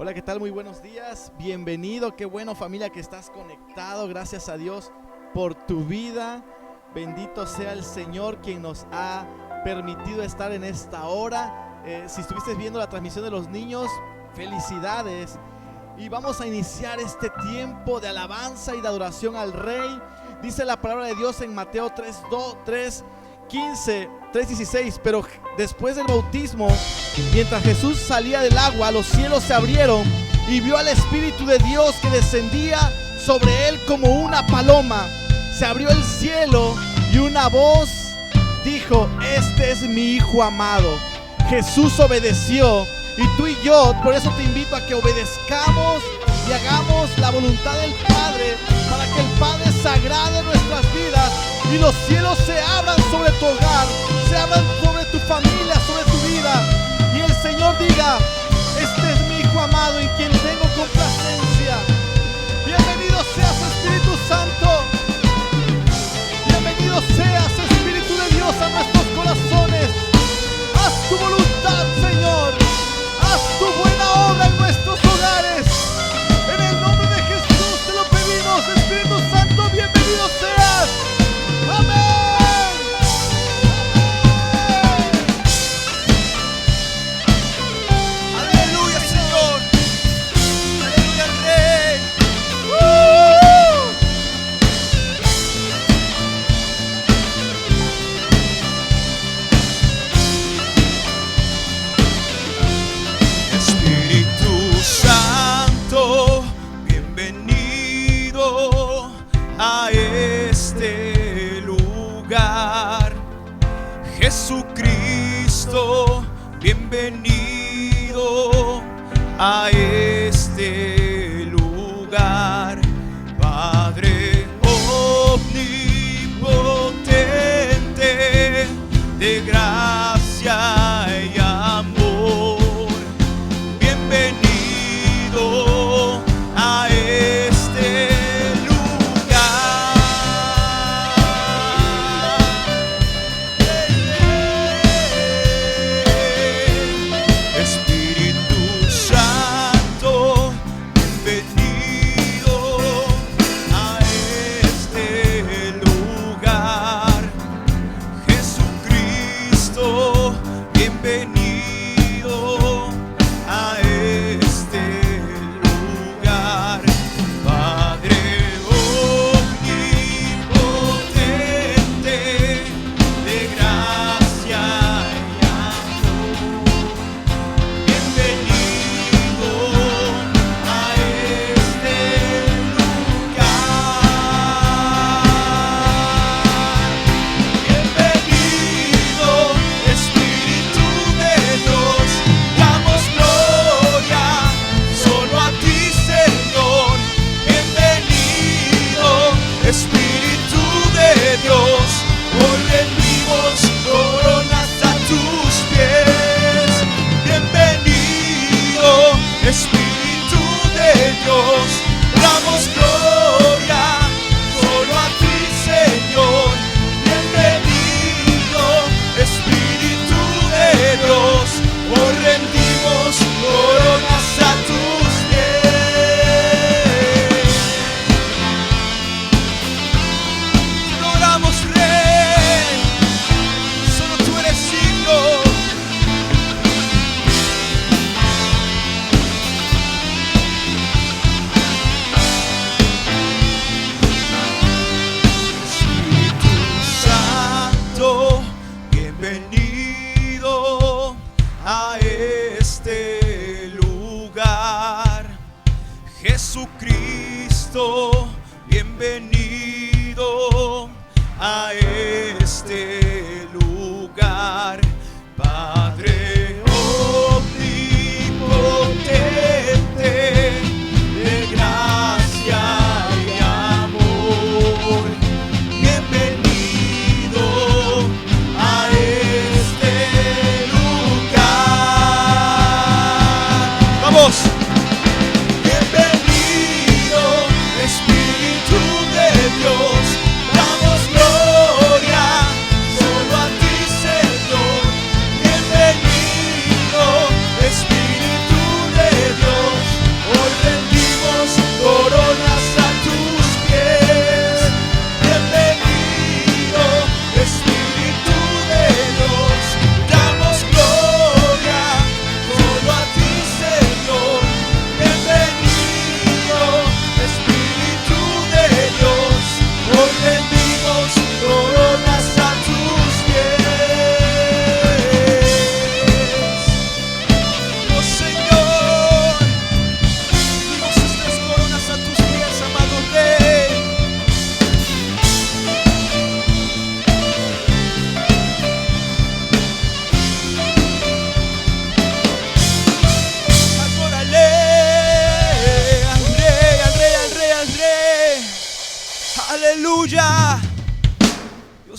Hola, ¿qué tal? Muy buenos días, bienvenido, qué bueno familia que estás conectado, gracias a Dios por tu vida, bendito sea el Señor quien nos ha permitido estar en esta hora. Si estuviste viendo la transmisión de los niños, felicidades. Y vamos a iniciar este tiempo de alabanza y de adoración al Rey. Dice la palabra de Dios en Mateo 3:16, pero después del bautismo, mientras Jesús salía del agua, los cielos se abrieron y vio al Espíritu de Dios que descendía sobre él como una paloma. Se abrió el cielo y una voz dijo: este es mi Hijo amado. Jesús obedeció y tú y yo, por eso te invito a que obedezcamos y hagamos la voluntad del Padre, para que el Padre se agrade en nuestras vidas y los cielos se abran sobre tu hogar, se abran sobre tu familia, sobre tu vida, y el Señor diga: este es mi Hijo amado en quien tengo complacencia. Bienvenido seas, Espíritu Santo. Bienvenido seas, Espíritu de Dios, a nuestros corazones. Haz tu voluntad, Señor. Haz tu buena obra en nuestros hogares. En el nombre de Jesús te lo pedimos, Espíritu Santo, bienvenido seas. Amén. Aleluya, Señor. Aleluya, Rey. Espíritu Santo, bienvenido a este lugar. Jesucristo, bienvenido a este lugar. Padre omnipotente, de gracia y amor, bienvenido a este lugar. Espíritu Santo,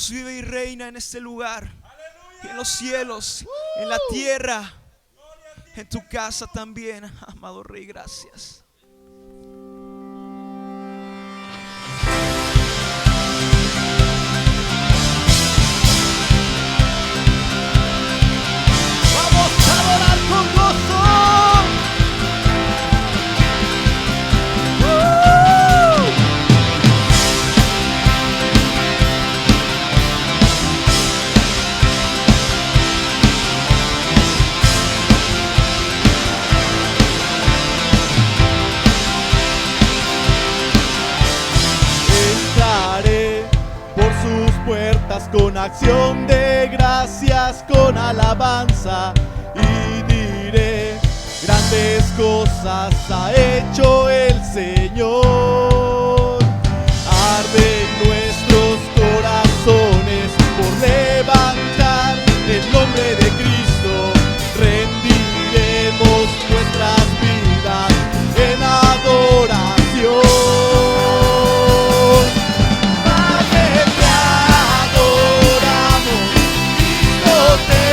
Dios vive y reina en este lugar, en los cielos, en la tierra, en tu casa también, amado Rey, gracias. Vamos a adorar con gozo. Entraré por sus puertas con acción de gracias, con alabanza, y diré: grandes cosas ha hecho el Señor. Arden nuestros corazones por levantar el nombre de Cristo. Rendiremos nuestras vidas en adoración. Padre, te adoramos, Cristo, te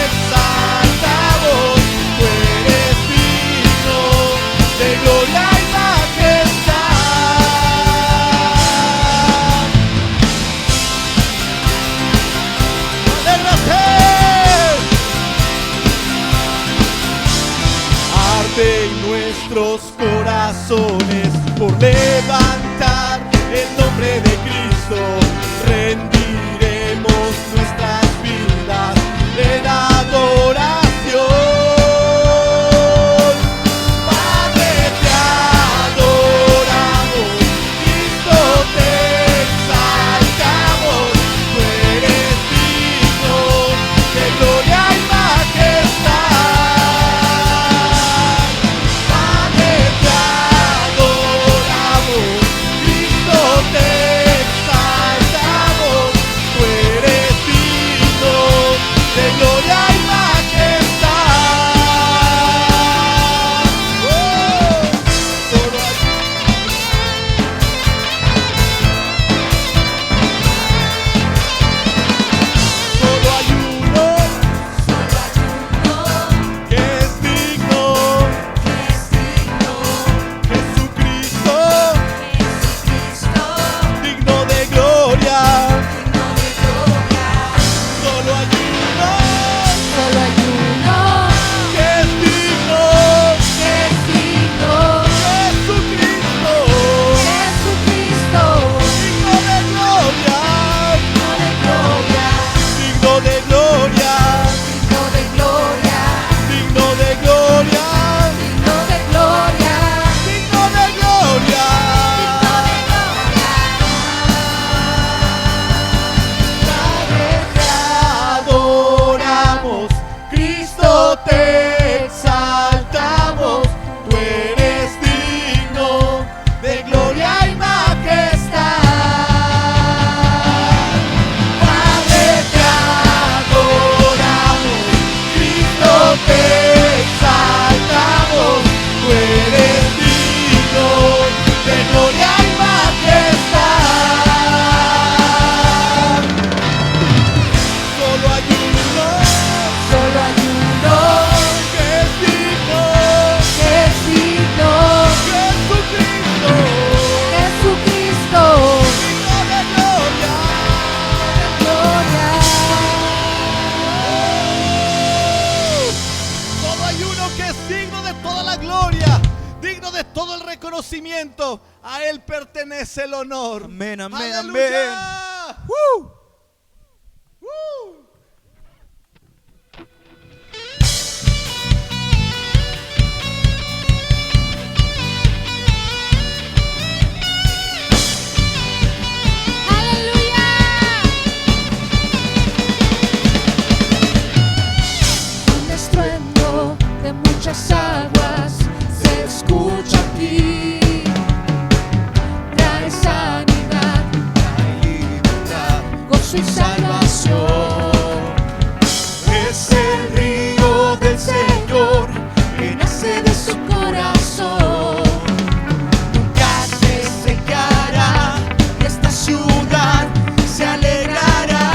exaltamos. Tú eres digno de gloria y majestad. ¡Alégrate! Arden nuestros corazones por levantar el nombre de Cristo. Rendiremos nuestras vidas en adoración. Padre, te adoramos, Cristo, te exaltamos. Tú eres digno de gloria y majestad. Padre, te adoramos, Cristo, te exaltamos. Tú eres digno de gloria y majestad. Solo hay uno que es digno, Jesucristo, digno de gloria. Solo hay uno que es digno, Jesucristo, digno de gloria, digno de gloria, digno de gloria, digno de gloria. Te adoramos, Cristo, te exaltamos. Tú eres digno de gloria y majestad. Padre, te adoramos, Cristo, te exaltamos. Tú eres digno de gloria y majestad. Solo hay uno que es digno, Jesucristo, digno de gloria. Solo hay uno que es digno de toda la gloria, digno de todo el reconocimiento. A Él pertenece el honor. Amén, amén, ¡Aleluya! amén. Un estruendo de muchas aguas se escucha aquí. Trae sanidad, gozo y salvación. Es el río del Señor que nace de su corazón. Nunca se secará, esta ciudad se alegrará.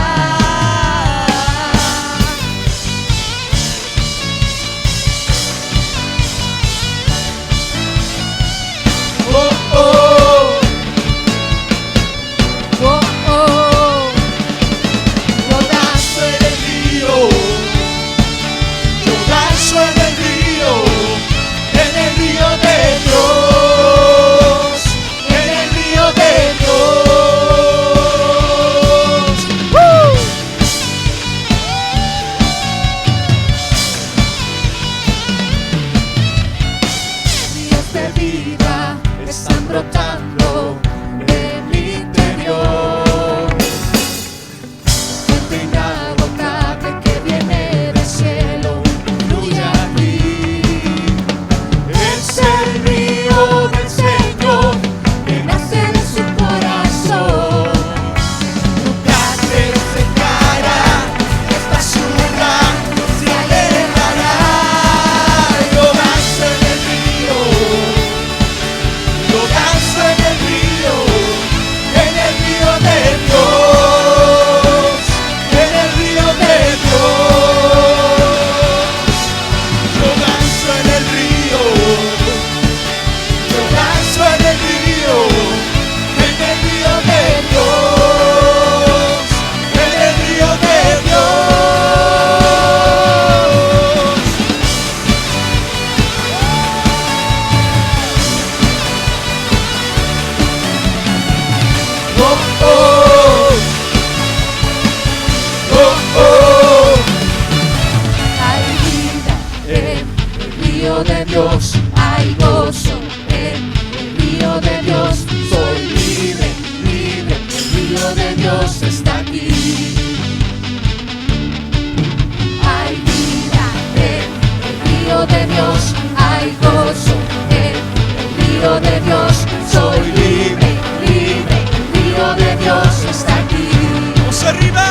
Dios hay gozo, en el río de Dios soy libre, libre, el río de Dios está aquí. Vamos arriba.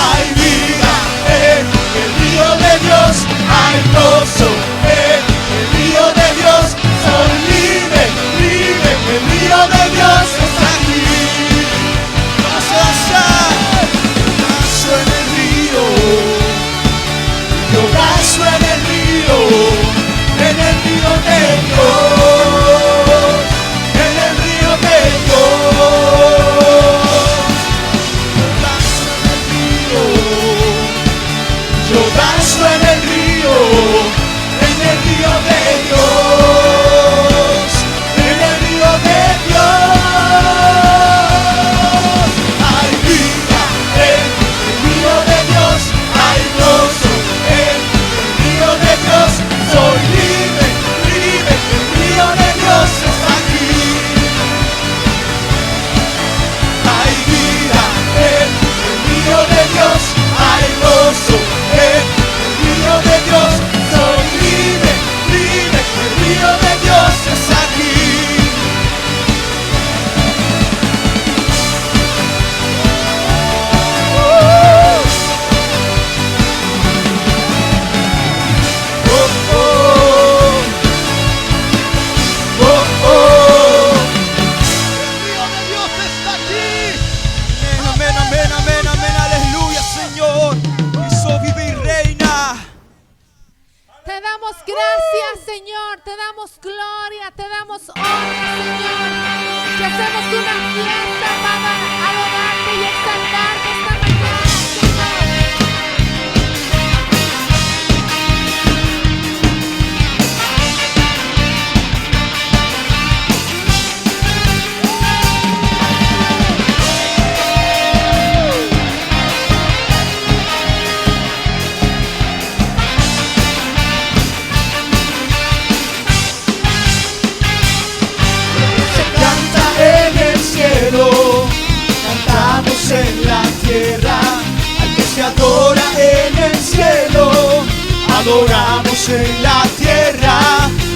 Hay vida en el río de Dios, hay gozo en el río de Dios. Soy libre, libre, el río de Dios está aquí. Vamos a danzar. Danzo en el río, yo danzo en el río de Dios, en el río de Dios. Yo danzo en el río de Dios, en el río de Dios. Hay vida en el río de Dios, hay gozo en el río de Dios. Soy libre, libre, el río de Dios está aquí. Hay vida en el río de Dios, hay gozo en el río de Dios. Soy libre, libre, el río de Dios es aquí. Amén, amén, amén, amén, aleluya, Señor. Cristo vive y reina. Te damos gracias, Señor, te damos gloria, te damos honra, Señor. Que hacemos una fiesta para adorarte y exaltarte esta mañana, Señor. Se canta en el cielo, cantamos en la tierra, al que se adora en el cielo, adoramos en la tierra.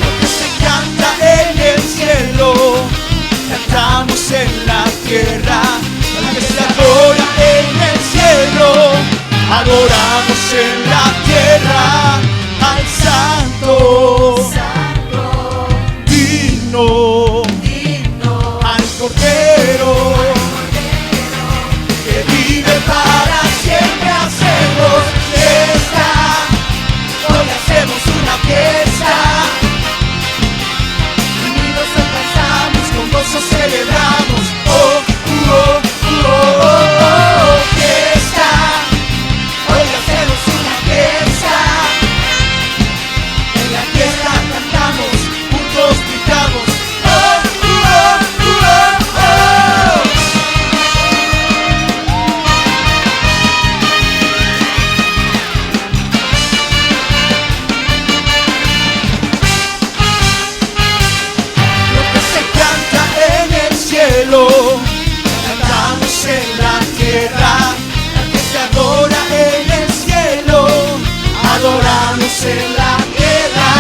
Lo que se canta en el cielo, cantamos en la tierra, al que se adora en el cielo, adoramos en la tierra, al santo, digno, al Cordero, que vive para siempre. Hacemos fiesta, hoy hacemos una fiesta, unidos alcanzamos, con gozo celebramos. Oh, fiesta, hoy hacemos una fiesta, en la tierra cantamos, juntos gritamos. Lo que se canta en el cielo, cantamos en la tierra, al que se adora en el cielo, adoramos en la tierra.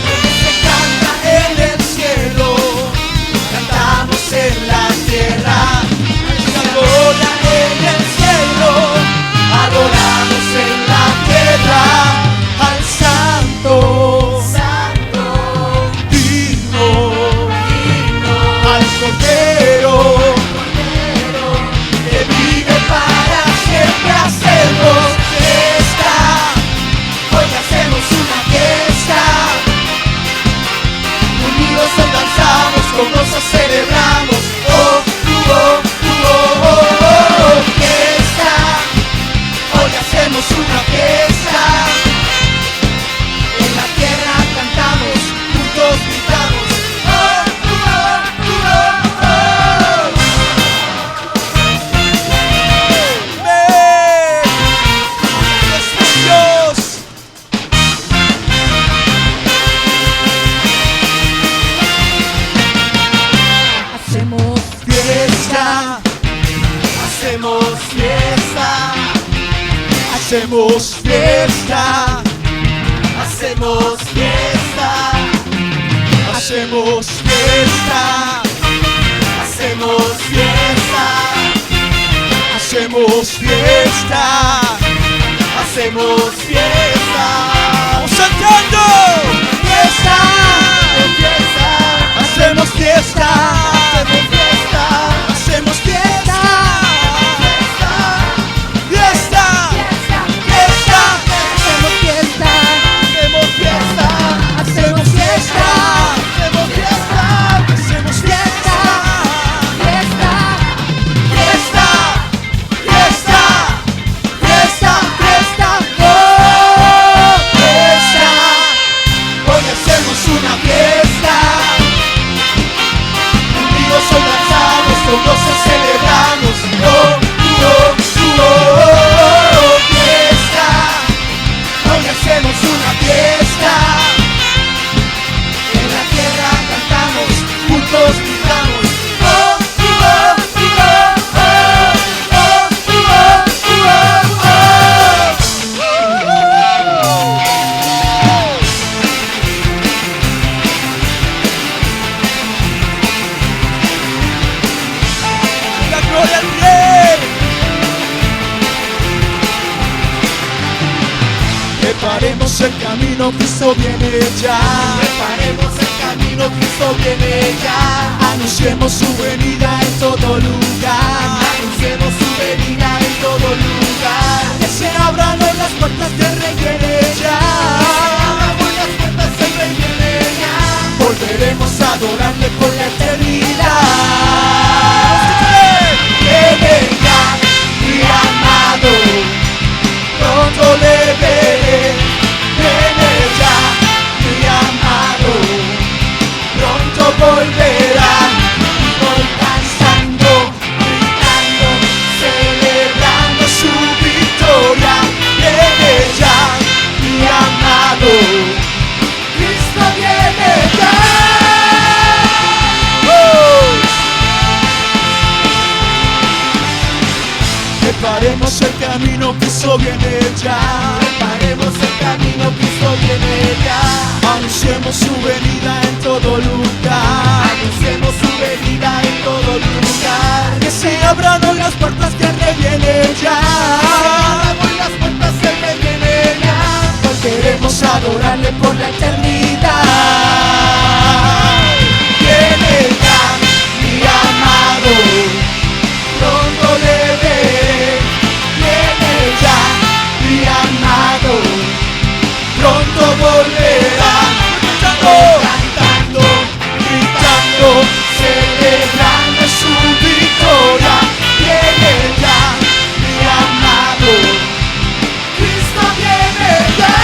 Lo que se canta en el cielo, cantamos en la tierra, al que se adora en el cielo, adoramos en la tierra, al santo, digno, al Cordero, que vive para siempre. Hacemos fiesta, hoy hacemos una fiesta, unidos danzamos, con gozo celebramos. Fiesta, hoy hacemos una fiesta, en la tierra cantamos, juntos gritamos. Amén. Es Dios. Hacemos Fiesta, hacemos fiesta, hacemos fiesta, hacemos hacemos fiesta, hacemos fiesta, hacemos fiesta, hacemos fiesta, hacemos fiesta. Vamos cantando. Fiesta, fiesta, hacemos fiesta, hacemos fiesta, hacemos fiesta, fiesta, fiesta, hacemos fiesta, hacemos fiesta, hacemos fiesta, hacemos fiesta, hacemos fiesta, fiesta, fiesta, fiesta, fiesta, fiesta, oh, fiesta. Hoy hacemos una fiesta, unidos hoy danzamos, con gozo celebramos, oh, oh, oh, oh, fiesta. Hoy hacemos una fiesta, en la tierra cantamos, juntos gritamos, oh, oh, oh, oh, oh, oh, oh, La gloria al Rey. Preparemos el camino, Cristo viene ya. Preparemos el camino, Cristo viene ya. Anunciemos su venida en todo lugar. Anunciemos su venida en todo lugar. Que se abran hoy las puertas del Rey viene ya. Hoy las puertas del Rey viene ya. Volveremos a adorarle por la eternidad. Viene ya, mi amado. Pronto le veré, viene ya, mi amado, pronto volverá, voy danzando, gritando, celebrando su victoria, viene ya, mi amado, Cristo viene ya. Preparemos el camino, Cristo viene ya. Preparemos el camino, Cristo viene ya. Anunciemos su venida en todo lugar. Anunciemos su venida en todo lugar. Que se abran hoy las puertas que el Rey viene ya. Que se abran hoy las puertas que el Rey viene ya. Pues queremos adorarle por la eternidad. Viene ya, mi amado. Pronto le veré, viene ya, mi amado, pronto volverá, cantando, gritando, celebrando su victoria, viene ya, mi amado, Cristo viene ya.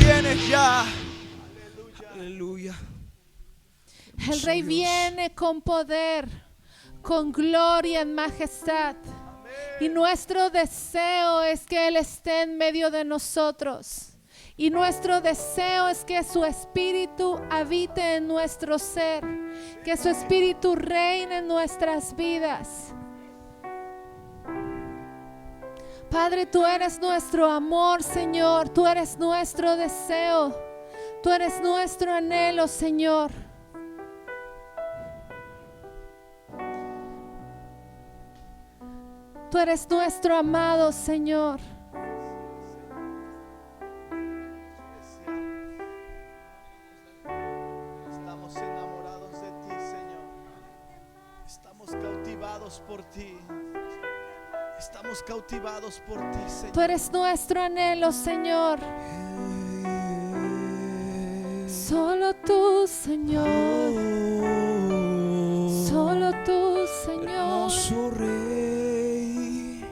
viene ya. Aleluya. El Rey viene con poder, con gloria en majestad. Y nuestro deseo es que Él esté en medio de nosotros. Y nuestro deseo es que su Espíritu habite en nuestro ser, que su Espíritu reine en nuestras vidas. Padre, tú eres nuestro amor, Señor. Tú eres nuestro deseo. Tú eres nuestro anhelo, Señor. Tú eres nuestro amado, Señor. Estamos enamorados de ti, Señor. Estamos cautivados por ti. Estamos cautivados por ti, Señor. Tú eres nuestro anhelo, Señor. Solo tú, Señor. Solo tú, Señor. Hermoso Rey,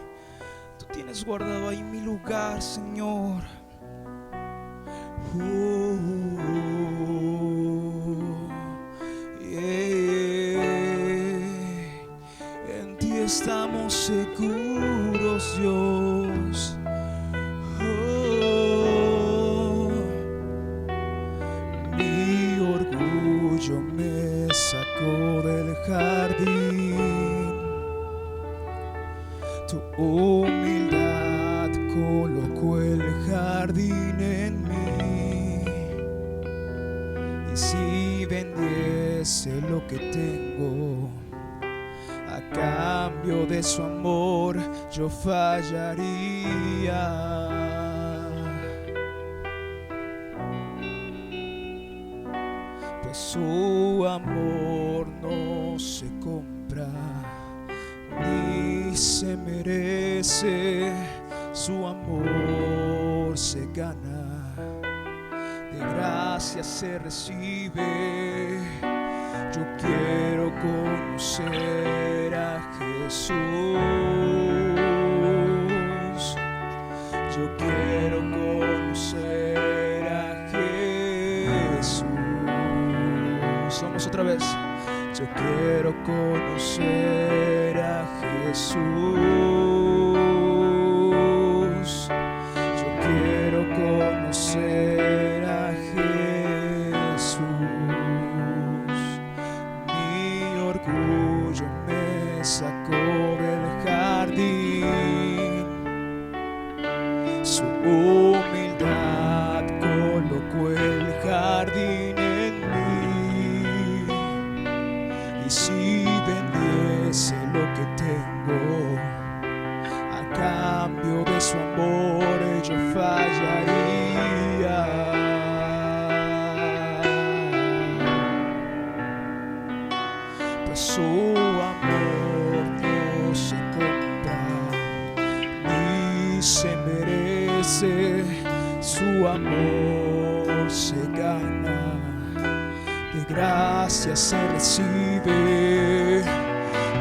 tú tienes guardado ahí mi lugar, Señor. En ti estamos seguros, Dios. Mi orgullo me sacó del jardín, tu humildad colocó el jardín en mí. Y si vendiese lo que tengo a cambio de su amor, yo fallaría. Pues su amor no se compra ni se merece, su amor se gana, de gracia se recibe. Yo quiero conocer a Jesús. Yo quiero conocer a Jesús. Vamos otra vez. Yo quiero conocer a Jesús. Yo quiero conocer a Jesús. Mi orgullo me sacó del jardín. Su humildad colocó el jardín en mí. Y si vendiese lo que tengo a cambio de su amor, yo fallaría. Pues su amor no se compra ni se merece, su amor se gana, de gracia se recibe.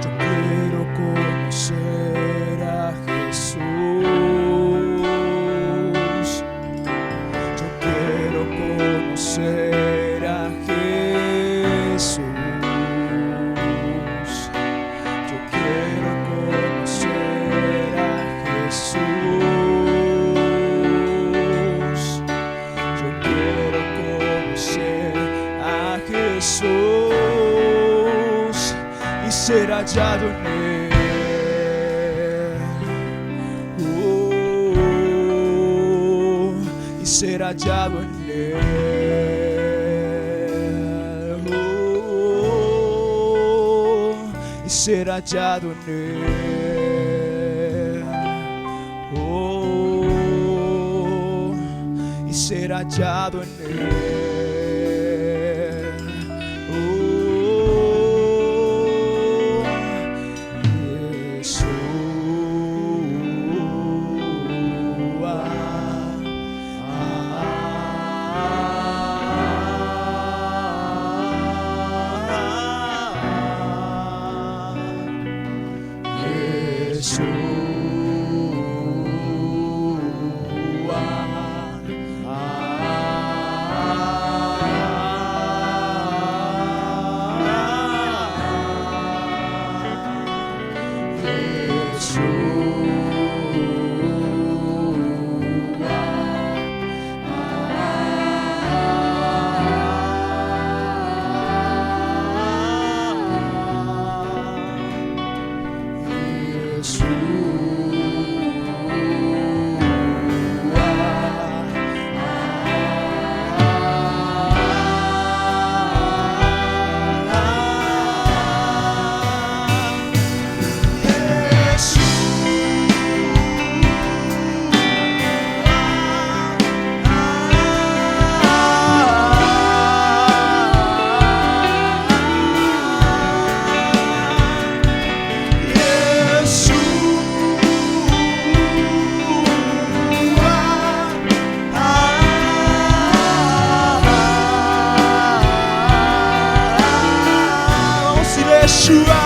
Yo quiero conocer a Jesús. Yo quiero conocer a Jesús. Yo quiero conocer a Jesús. Yo quiero conocer a Jesús y ser hallado en él. Y ser hallado en él. Y ser hallado en él. Y ser hallado en él. Yeshua. Yeshua,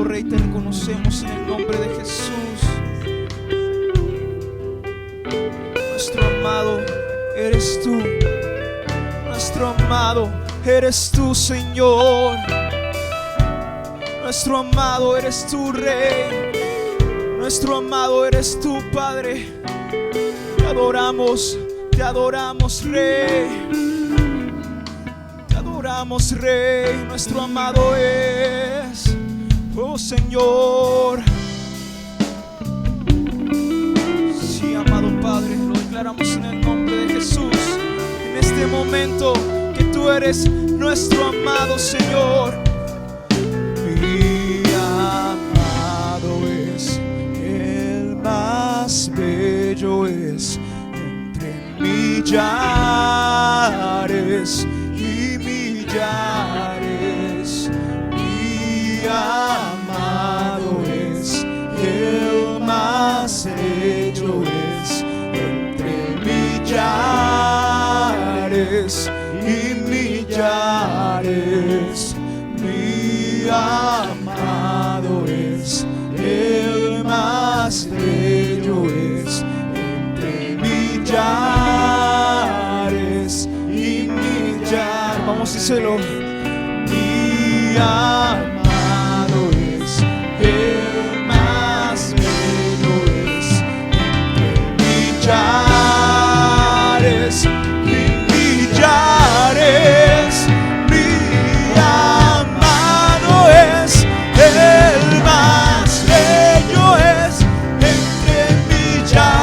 Rey, te reconocemos en el nombre de Jesús. Nuestro amado eres tú. Nuestro amado eres tú, Señor. Nuestro amado eres tú, Rey. Nuestro amado eres tú, Padre. Te adoramos, Rey. Te adoramos, Rey. Nuestro amado es, oh Señor. Sí, amado Padre, lo declaramos en el nombre de Jesús. En este momento que tú eres nuestro amado Señor. Mi amado es el más bello, es entre millares y millares. Mi amado es el más bello, es entre millares y millares. Mi amado es el más bello, es entre millares y millares. Vamos a decirlo. Mi amado es el más bello, es entre millares y millares. Mi amado es el más bello, es entre millares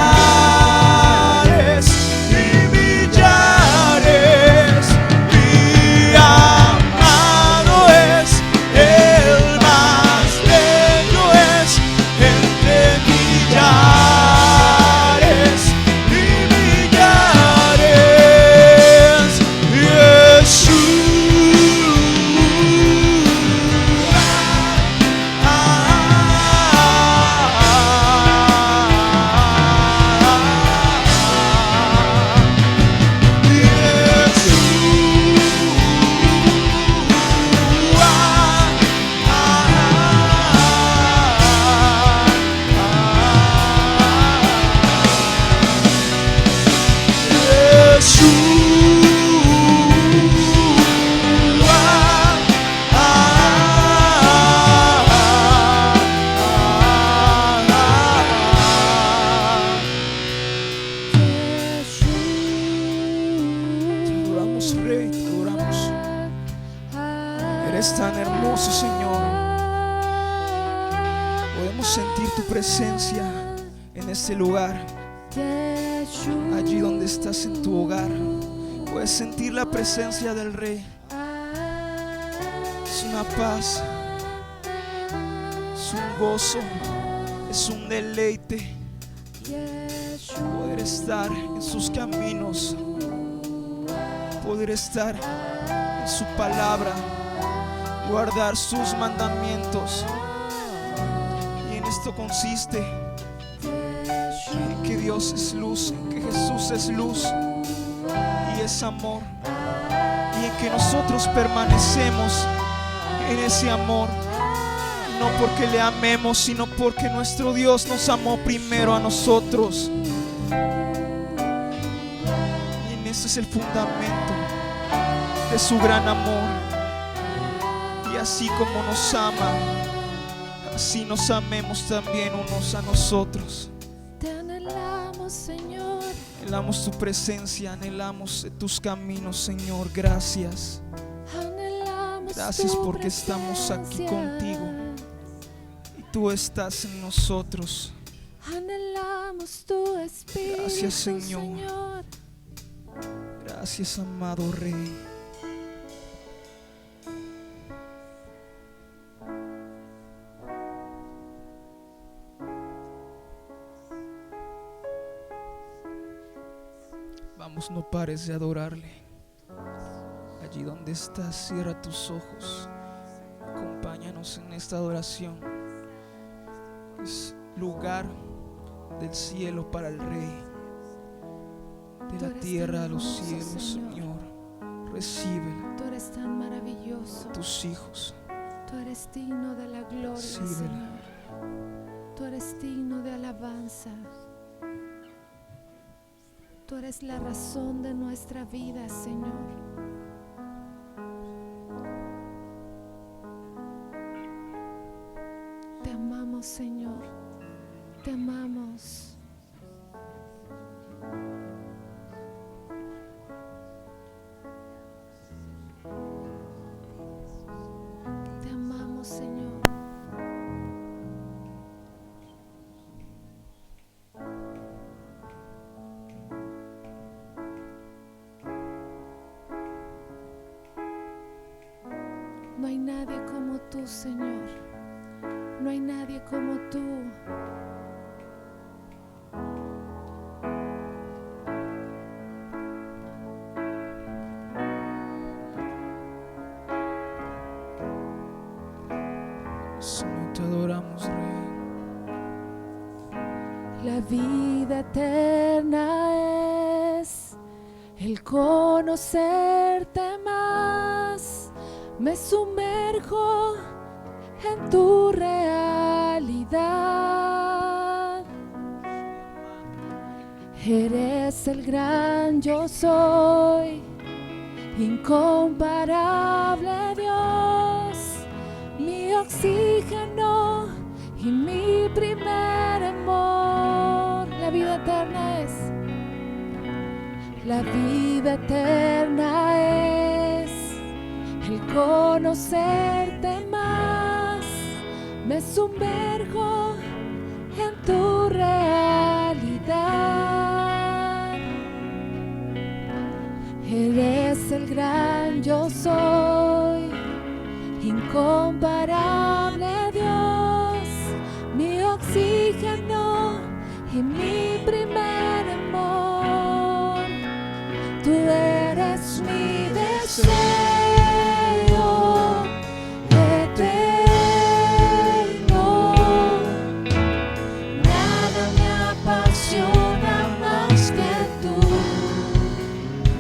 y millares. Mi amado es el más bello, es entre millares y millares. Rey, te adoramos. Eres tan hermoso, Señor. Podemos sentir tu presencia en este lugar. Allí donde estás en tu hogar, puedes sentir la presencia del Rey. Es una paz, es un gozo, es un deleite poder estar en sus caminos, poder estar en su palabra, guardar sus mandamientos. Y en esto consiste en que Dios es luz, en que Jesús es luz y es amor, y en que nosotros permanecemos en ese amor, no porque le amemos, sino porque nuestro Dios nos amó primero a nosotros. Y en ese es el fundamento de su gran amor. Y así como nos ama, así nos amemos también unos a nosotros. Te anhelamos, Señor. Anhelamos tu presencia, anhelamos tus caminos, Señor. Gracias. Anhelamos Gracias tu porque estamos aquí presencia. contigo y tú estás en nosotros. Anhelamos tu espíritu, Gracias, Señor. Señor. Gracias, amado Rey. Vamos, no pares de adorarle. Allí donde estás, cierra tus ojos. Acompáñanos en esta adoración. Es lugar del cielo para el Rey, de Tú la eres tierra tan a los hermoso, cielos, Señor. Señor. Recíbela, Tú eres tan maravilloso. tus hijos. Tú eres digno de la gloria, Recíbela. Señor. Tú eres digno de alabanza. Tú eres la razón de nuestra vida, Señor. Te amamos, Señor. Te amamos. Te amamos, Señor. No hay nadie como tú, Señor. No hay nadie como tú. Señor, te adoramos, Rey. La vida eterna es el conocerte más. Me sumerjo en tu realidad. Eres el gran yo soy, incomparable Dios, mi oxígeno y mi primer amor. La vida eterna es, la vida eterna es el conocerte más. Me sumerjo en tu realidad. Eres el gran yo soy, incomparable Dios, mi oxígeno y mi primer amor. Tú eres mi deseo eterno. Nada me apasiona más que tú.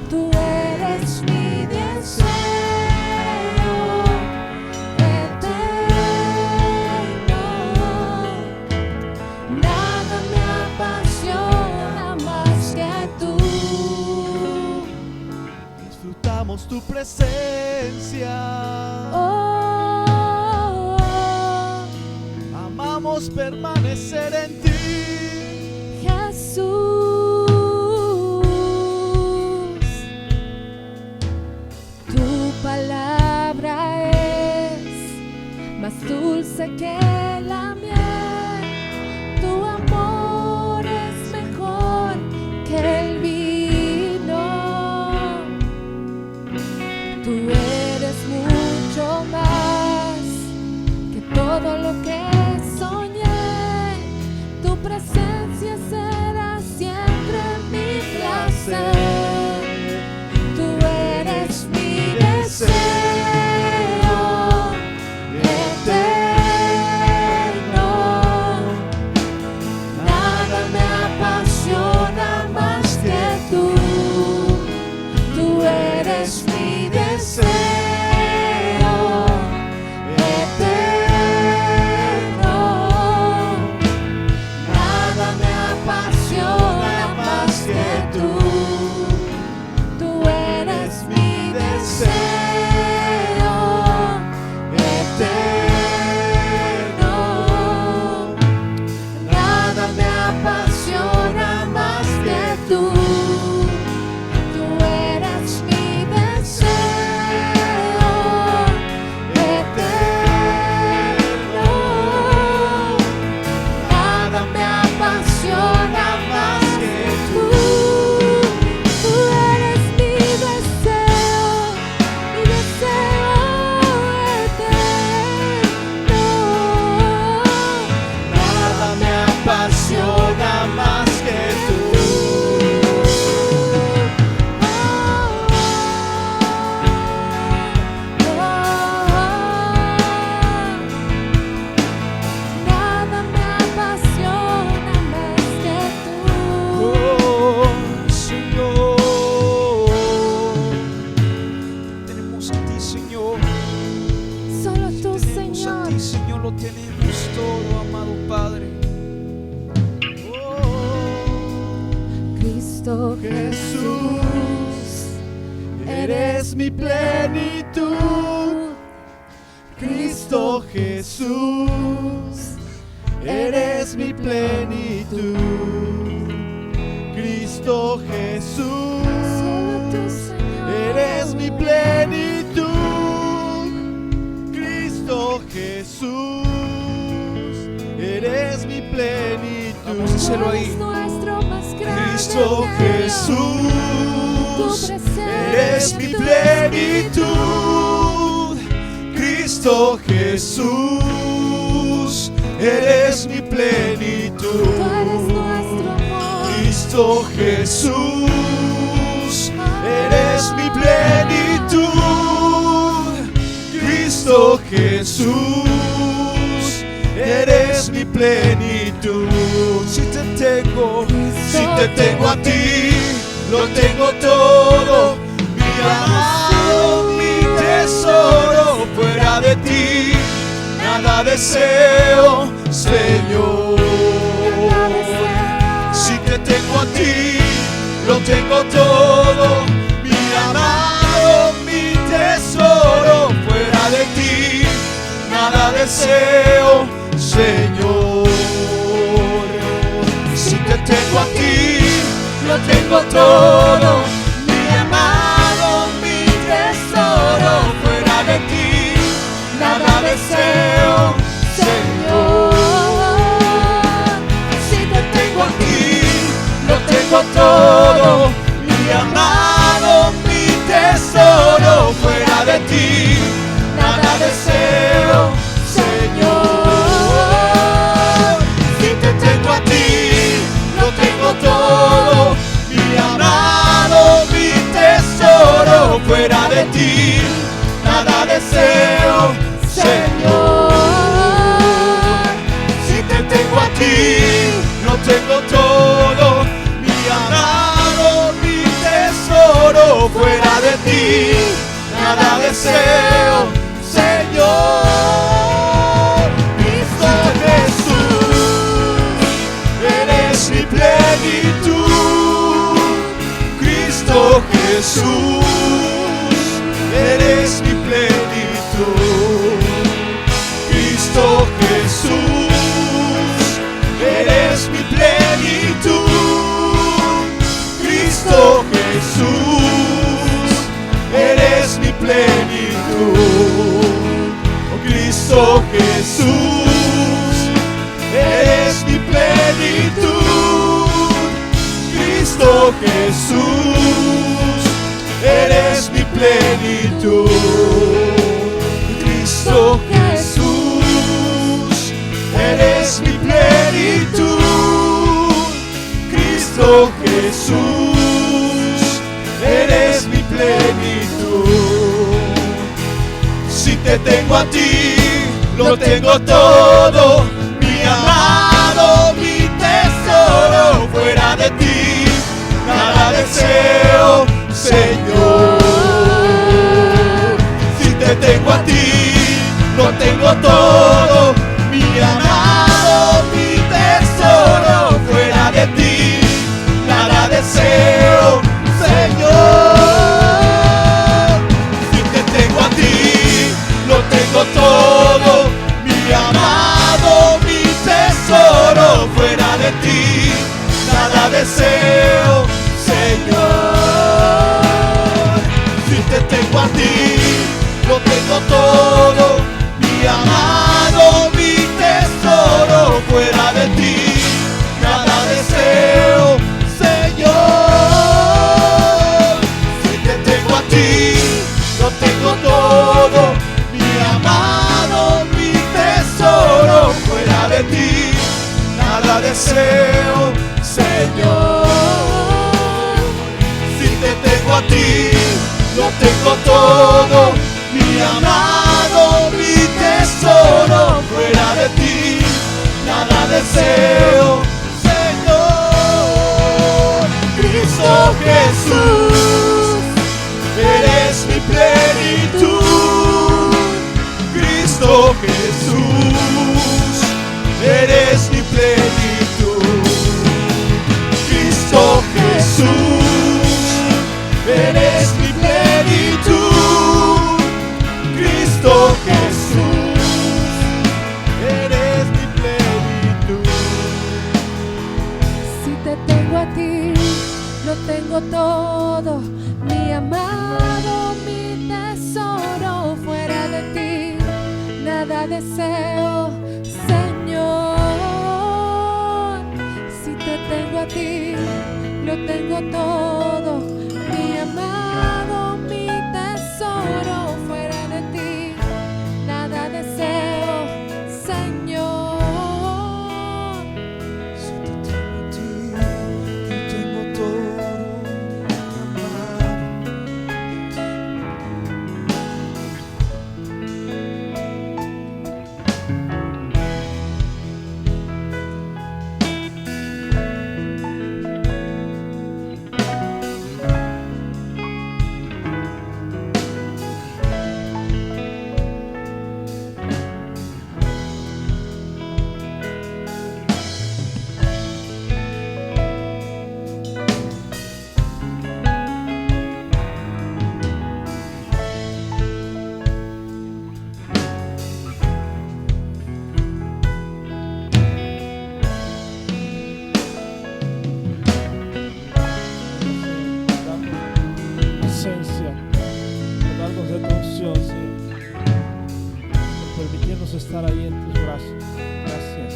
Tú eres mi deseo eterno. Nada me apasiona más que tú. Disfrutamos tu presencia. Oh, Amamos permanecer en ti. Jesús, tu palabra es más dulce que la miel. Tu amor es mejor que el vino. Tú eres mucho más que todo lo que soñé. Tu presencia es lo tenemos todo, amado Padre. Cristo Jesús, eres mi plenitud. Cristo Jesús, eres mi plenitud. Cristo Jesús, solo tú, Señor, eres mi plenitud. Cristo Jesús, eres mi plenitud. Vamos a hacerlo Tú ahí. eres nuestro más grande Cristo anhelo. Jesús, Tu presencia, eres mi tu plenitud. Cristo Jesús, eres mi plenitud. Tú eres nuestro amor. Cristo Jesús, eres mi plenitud. Cristo Jesús, eres mi plenitud. Si te tengo a ti, lo tengo todo. Mi amado, mi tesoro, fuera de ti nada deseo, Señor. Si te tengo a ti, lo tengo todo. Mi amado, mi tesoro, fuera de ti nada deseo, Señor. Si te tengo a ti, lo tengo todo. Mi amado, mi tesoro, fuera de ti nada deseo, Señor. Si te Tengo aquí, lo tengo todo. Mi amado, mi tesoro, fuera de ti nada deseo, Señor. Si te tengo a ti, lo tengo todo. Mi amado, mi tesoro, fuera de ti nada deseo, Señor. Si te tengo a ti, lo tengo todo. Mi amado, mi tesoro, fuera de ti nada deseo, Señor. Cristo Jesús, eres mi plenitud. Cristo Jesús, eres mi plenitud. Cristo Jesús, eres mi plenitud. Cristo Jesús, eres mi plenitud. Oh, Cristo Jesús, eres mi plenitud. Cristo Jesús, eres mi plenitud. Cristo Jesús, eres mi plenitud. Cristo Jesús, eres mi plenitud. Si te tengo a ti, lo tengo todo. Mi amado, mi tesoro, fuera de ti nada deseo, Señor. Si te tengo a ti, lo tengo todo. Mi amado, mi tesoro, fuera de ti nada deseo, Señor. Si te tengo a ti, lo tengo todo. Mi amado, mi tesoro, fuera de ti nada deseo, Señor. Si te tengo a ti, lo tengo todo. Mi amado, mi tesoro, fuera de ti nada deseo, Señor. Si te tengo a ti, lo tengo todo. Mi amado, mi tesoro, fuera de ti nada deseo, Señor. Si te tengo a ti, lo tengo todo. Mi amado, mi tesoro, fuera de ti nada deseo, Señor. Cristo Jesús, eres mi plenitud. Cristo Jesús, eres mi plenitud. Cristo Jesús, eres mi plenitud. Cristo Jesús, Eres mi plenitud. Si te tengo a ti, lo tengo todo, mi amado, mi tesoro. Fuera de ti, nada deseo, Señor. Si te tengo a ti, lo tengo todo, mi amado, mi tesoro. Fuera de ti, nada deseo, Señor. si te tengo a ti, yo tengo todo, amado. Presencia, darnos de tu unción, Señor, por permitirnos estar ahí en tus brazos. Gracias,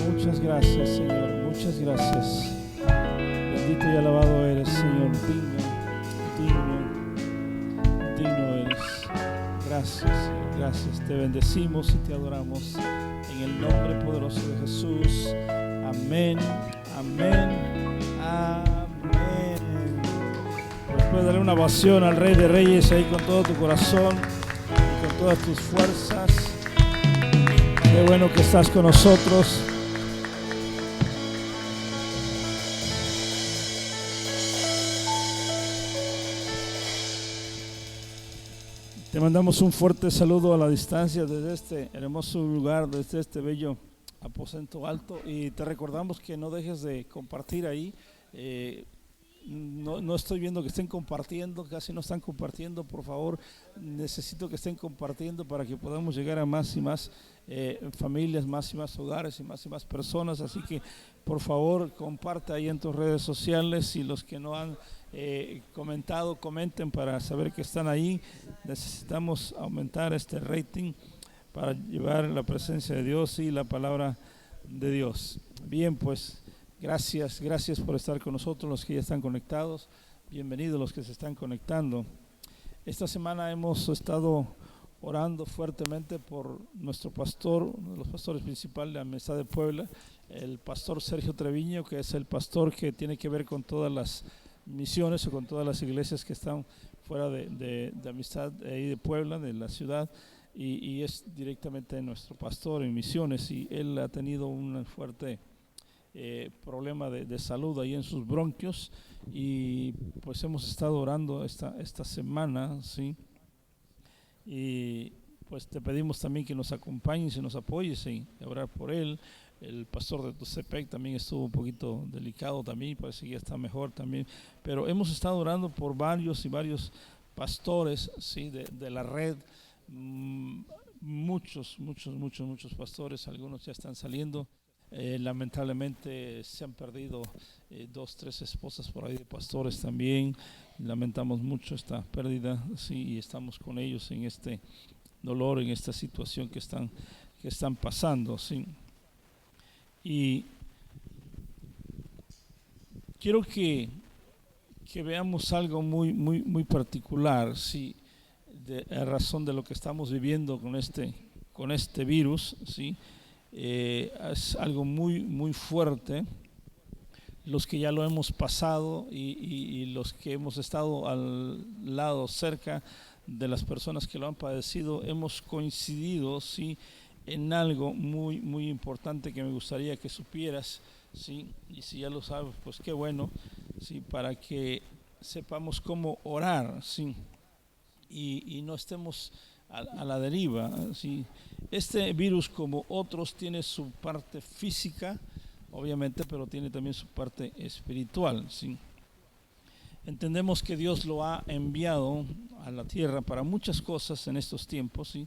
muchas gracias, Señor, muchas gracias. Bendito y alabado eres, Señor, digno eres. Gracias, Señor, gracias. Te bendecimos y te adoramos en el nombre poderoso de Jesús. Amén, amén, amén. Puedes darle una ovación al Rey de Reyes ahí con todo tu corazón y con todas tus fuerzas. Qué bueno que estás con nosotros. Te mandamos un fuerte saludo a la distancia desde este hermoso lugar, desde este bello aposento alto, y te recordamos que no dejes de compartir ahí. No estoy viendo que estén compartiendo, casi no están compartiendo. Por favor, necesito que estén compartiendo para que podamos llegar a más y más familias, más y más hogares y más personas. Así que por favor comparte ahí en tus redes sociales, y los que no han comentado, comenten para saber que están ahí. Necesitamos aumentar este rating para llevar la presencia de Dios y la palabra de Dios. Bien, pues gracias por estar con nosotros, los que ya están conectados. Bienvenidos los que se están conectando. Esta semana hemos estado orando fuertemente por nuestro pastor, uno de los pastores principales de la Amistad de Puebla, el pastor Sergio Treviño, que es el pastor que tiene que ver con todas las misiones o con todas las iglesias que están fuera de Amistad ahí de Puebla, de la ciudad, y es directamente nuestro pastor en misiones, y él ha tenido un fuerte problema de salud ahí en sus bronquios, y pues hemos estado orando esta semana, ¿sí? Y pues te pedimos también que nos acompañes y nos apoyes en orar por él. El pastor de Tuxtepec también estuvo un poquito delicado también, parece que ya está mejor también, pero hemos estado orando por varios pastores, ¿sí? de la red. Muchos pastores, algunos ya están saliendo. Lamentablemente se han perdido 2-3 esposas por ahí de pastores también. Lamentamos mucho esta pérdida, sí, y estamos con ellos en este dolor, en esta situación que están pasando, sí. Y quiero que veamos algo muy particular, sí, a razón de lo que estamos viviendo con este virus, sí. Es algo muy fuerte. Los que ya lo hemos pasado y los que hemos estado al lado, cerca de las personas que lo han padecido, hemos coincidido, sí, en algo muy importante que me gustaría que supieras, sí, y si ya lo sabes, pues qué bueno, sí, para que sepamos cómo orar, sí, y no estemos a la deriva, ¿sí? Este virus, como otros, tiene su parte física, obviamente, pero tiene también su parte espiritual, ¿sí? Entendemos que Dios lo ha enviado a la tierra para muchas cosas en estos tiempos, ¿sí?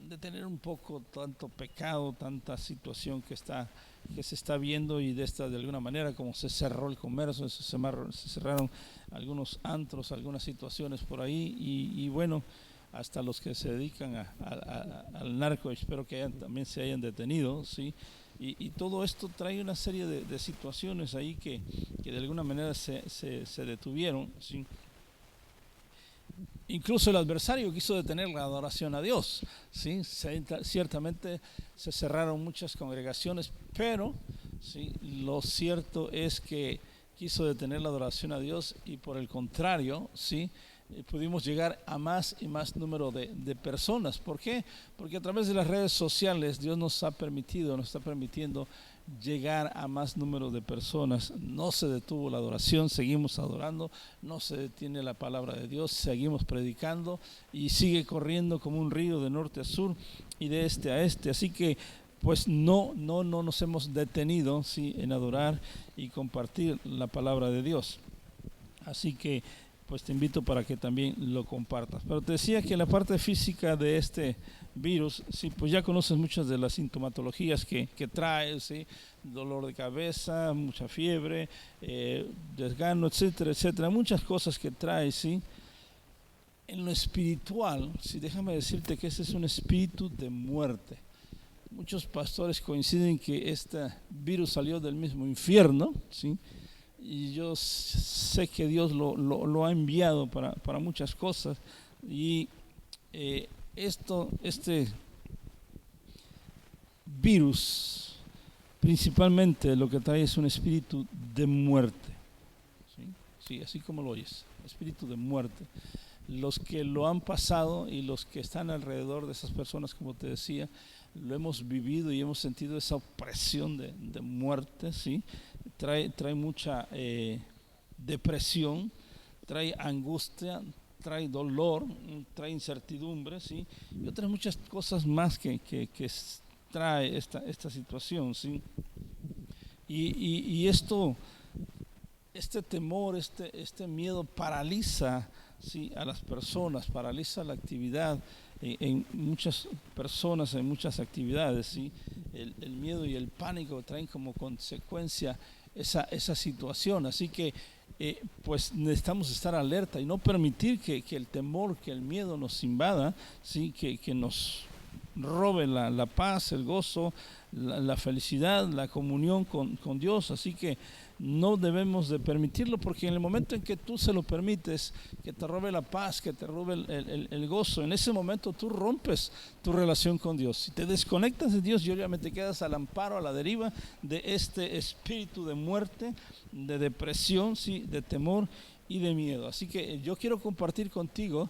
Detener un poco tanto pecado, tanta situación que se está viendo, y de alguna manera, como se cerró el comercio, se cerraron algunos antros, algunas situaciones por ahí, y bueno, hasta los que se dedican al narco, espero que también se hayan detenido, ¿sí? Y todo esto trae una serie de situaciones ahí que de alguna manera se detuvieron, ¿sí? Incluso el adversario quiso detener la adoración a Dios, ¿sí? Ciertamente se cerraron muchas congregaciones, pero ¿sí? Lo cierto es que quiso detener la adoración a Dios, y por el contrario, ¿sí? Pudimos llegar a más y más número de personas. ¿Por qué? Porque a través de las redes sociales Dios nos está permitiendo llegar a más número de personas. No se detuvo la adoración, seguimos adorando, no se detiene la palabra de Dios, seguimos predicando, y sigue corriendo como un río de norte a sur y de este a este. Así que pues no nos hemos detenido, ¿sí? En adorar y compartir la palabra de Dios. Así que pues te invito para que también lo compartas. Pero te decía que la parte física de este virus, sí, pues ya conoces muchas de las sintomatologías que trae, ¿sí? Dolor de cabeza, mucha fiebre, desgano, etcétera, etcétera, muchas cosas que trae, ¿sí? En lo espiritual, sí, déjame decirte que ese es un espíritu de muerte. Muchos pastores coinciden que este virus salió del mismo infierno, ¿sí? Y yo sé que Dios lo ha enviado para muchas cosas, y este virus principalmente lo que trae es un espíritu de muerte, ¿sí? Sí, así como lo oyes, espíritu de muerte. Los que lo han pasado y los que están alrededor de esas personas, como te decía, lo hemos vivido y hemos sentido esa opresión de muerte, ¿sí? Trae mucha depresión, trae angustia, trae dolor, trae incertidumbre, ¿sí? Y otras muchas cosas más que trae esta situación, ¿sí? Y este temor, este miedo paraliza, ¿sí? A las personas, paraliza la actividad en muchas personas, en muchas actividades, ¿sí? El miedo y el pánico traen como consecuencia esa situación. Así que pues necesitamos estar alerta y no permitir que el temor, que el miedo nos invada, ¿sí? Que nos robe la paz, el gozo, la felicidad, la comunión con Dios. Así que no debemos de permitirlo, porque en el momento en que tú se lo permites, que te robe la paz, que te robe el gozo, en ese momento tú rompes tu relación con Dios. Si te desconectas de Dios, y obviamente quedas al amparo, a la deriva de este espíritu de muerte, de depresión, ¿sí? De temor y de miedo. Así que yo quiero compartir contigo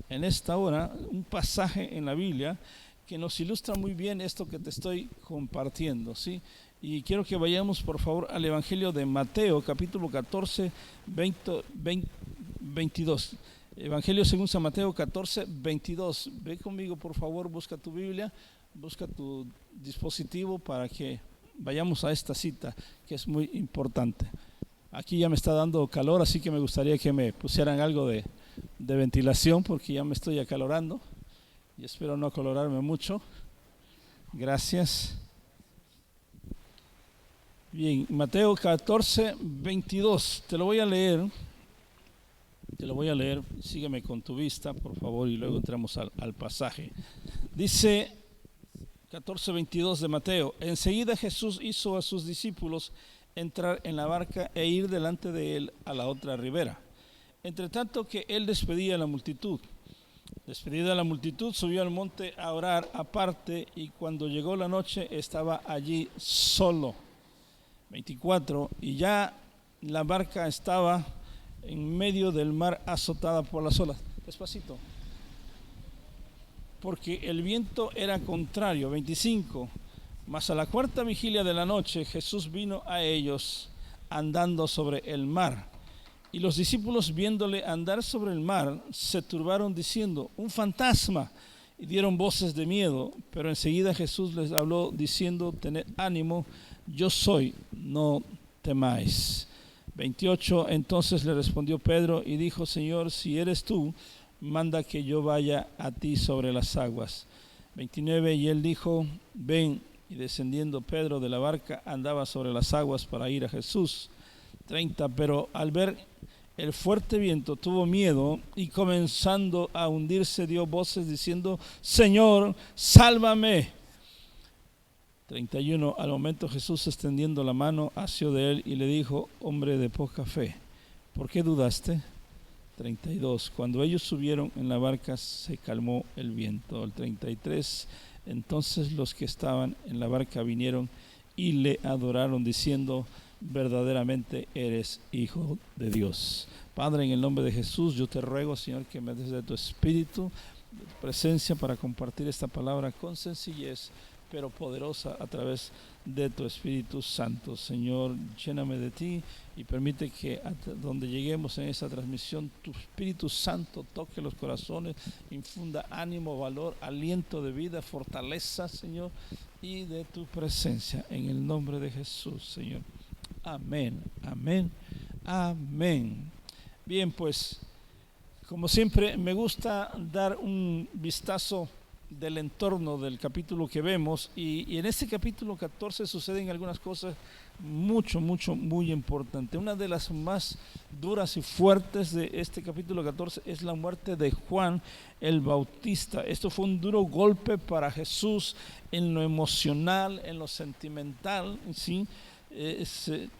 en esta hora un pasaje en la Biblia que nos ilustra muy bien esto que te estoy compartiendo, ¿sí? Y quiero que vayamos por favor al Evangelio de Mateo, capítulo 14, 22. Evangelio según San Mateo 14, 22. Ve conmigo por favor, busca tu Biblia, busca tu dispositivo para que vayamos a esta cita que es muy importante. Aquí ya me está dando calor, así que me gustaría que me pusieran algo de ventilación, porque ya me estoy acalorando y espero no acalorarme mucho. Gracias. Bien, Mateo 14, 22. Te lo voy a leer. Sígueme con tu vista, por favor, y luego entramos al pasaje. Dice 14:22 de Mateo: enseguida Jesús hizo a sus discípulos entrar en la barca e ir delante de él a la otra ribera, entre tanto que él despedía a la multitud. Despedida la multitud, subió al monte a orar aparte, y cuando llegó la noche estaba allí solo. 24. Y ya la barca estaba en medio del mar, azotada por las olas. Despacito, porque el viento era contrario. 25. Mas a la cuarta vigilia de la noche Jesús vino a ellos andando sobre el mar. Y los discípulos, viéndole andar sobre el mar, se turbaron diciendo: un fantasma. y dieron voces de miedo, pero enseguida Jesús les habló diciendo: tened ánimo, yo soy, no temáis. 28, entonces le respondió Pedro y dijo: Señor, si eres tú, manda que yo vaya a ti sobre las aguas. 29, y él dijo: ven. Y descendiendo Pedro de la barca, andaba sobre las aguas para ir a Jesús. 30, pero al ver el fuerte viento tuvo miedo y comenzando a hundirse dio voces diciendo: Señor, sálvame. 31, al momento Jesús, extendiendo la mano, asió de él y le dijo: hombre de poca fe, ¿por qué dudaste? 32, cuando ellos subieron en la barca se calmó el viento. El 33, entonces los que estaban en la barca vinieron y le adoraron diciendo: verdaderamente eres Hijo de Dios. Padre, en el nombre de Jesús, yo te ruego, Señor, que me des de tu espíritu, de tu presencia para compartir esta palabra con sencillez, pero poderosa a través de tu Espíritu Santo. Señor, lléname de ti y permite que donde lleguemos en esa transmisión, tu Espíritu Santo toque los corazones, infunda ánimo, valor, aliento de vida, fortaleza, Señor, y de tu presencia, en el nombre de Jesús, Señor. Amén, amén, amén. Bien, pues, como siempre, me gusta dar un vistazo del entorno del capítulo que vemos, y en este capítulo 14 suceden algunas cosas muy importantes. Una de las más duras y fuertes de este capítulo 14 es la muerte de Juan el Bautista. Esto fue un duro golpe para Jesús en lo emocional, en lo sentimental, ¿sí? Él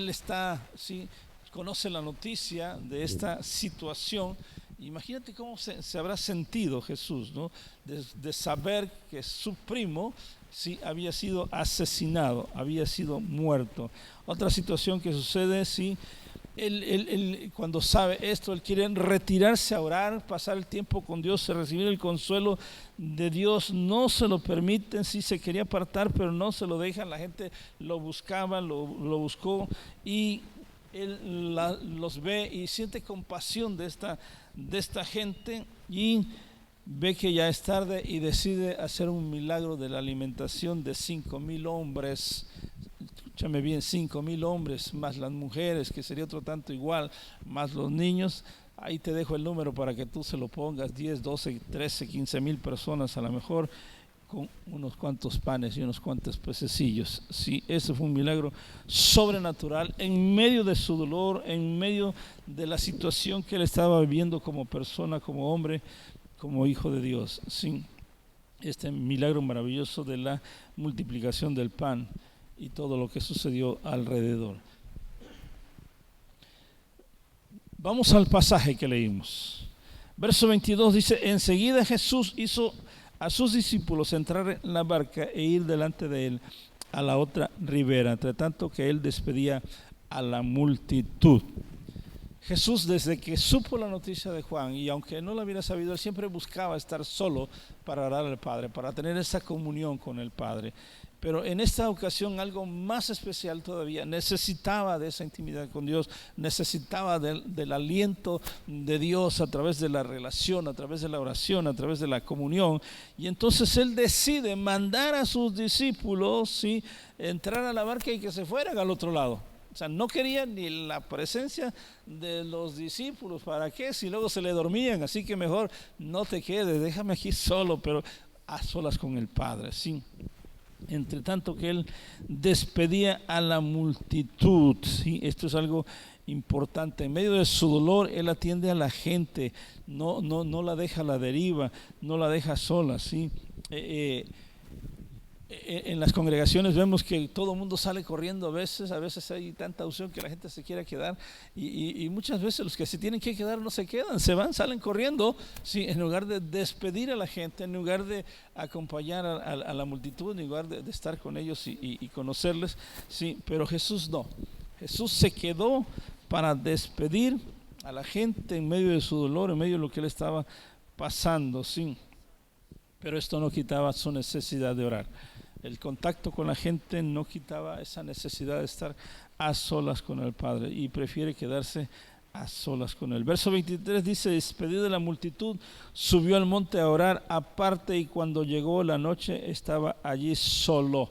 está, ¿sí?, conoce la noticia de esta situación. Imagínate cómo se habrá sentido Jesús, ¿no? De saber que su primo, sí, había sido asesinado, había sido muerto. Otra situación que sucede, sí, él cuando sabe esto, él quiere retirarse a orar, pasar el tiempo con Dios, recibir el consuelo de Dios. No se lo permiten, sí, se quería apartar, pero no se lo dejan. La gente lo buscaba, lo buscó, y él los ve y siente compasión de esta gente, y ve que ya es tarde y decide hacer un milagro de la alimentación de 5,000 hombres. Escúchame bien, 5,000 hombres, más las mujeres, que sería otro tanto igual, más los niños. Ahí te dejo el número para que tú se lo pongas: 10, 12, 13, 15,000 personas a lo mejor, con unos cuantos panes y unos cuantos pececillos. Sí, ese fue un milagro sobrenatural en medio de su dolor, en medio de la situación que él estaba viviendo como persona, como hombre, como hijo de Dios. Sí, este milagro maravilloso de la multiplicación del pan y todo lo que sucedió alrededor. Vamos al pasaje que leímos. Verso 22 dice: enseguida Jesús hizo a sus discípulos entrar en la barca e ir delante de él a la otra ribera, entre tanto que él despedía a la multitud. Jesús, desde que supo la noticia de Juan, y aunque no la hubiera sabido, él siempre buscaba estar solo para orar al Padre, para tener esa comunión con el Padre. Pero en esta ocasión, algo más especial todavía, necesitaba de esa intimidad con Dios, necesitaba del aliento de Dios a través de la relación, a través de la oración, a través de la comunión. Y entonces él decide mandar a sus discípulos, ¿sí?, entrar a la barca y que se fueran al otro lado. O sea, no quería ni la presencia de los discípulos. ¿Para qué? Si luego se le dormían. Así que mejor no te quedes, déjame aquí solo, pero a solas con el Padre, ¿sí? Entre tanto que él despedía a la multitud, ¿sí? Esto es algo importante. En medio de su dolor, él atiende a la gente, no la deja a la deriva, no la deja sola, ¿sí? En las congregaciones vemos que todo el mundo sale corriendo a veces hay tanta unción que la gente se quiere quedar, y muchas veces los que se tienen que quedar no se quedan, se van, salen corriendo, ¿sí?, en lugar de despedir a la gente, en lugar de acompañar a la multitud, en lugar de estar con ellos y conocerles, ¿sí? Pero Jesús no, Jesús se quedó para despedir a la gente en medio de su dolor, en medio de lo que él estaba pasando, ¿sí? Pero esto no quitaba su necesidad de orar. El contacto con la gente no quitaba esa necesidad de estar a solas con el Padre, y prefiere quedarse a solas con él. Verso 23 dice: despedido de la multitud, subió al monte a orar aparte, y cuando llegó la noche estaba allí solo.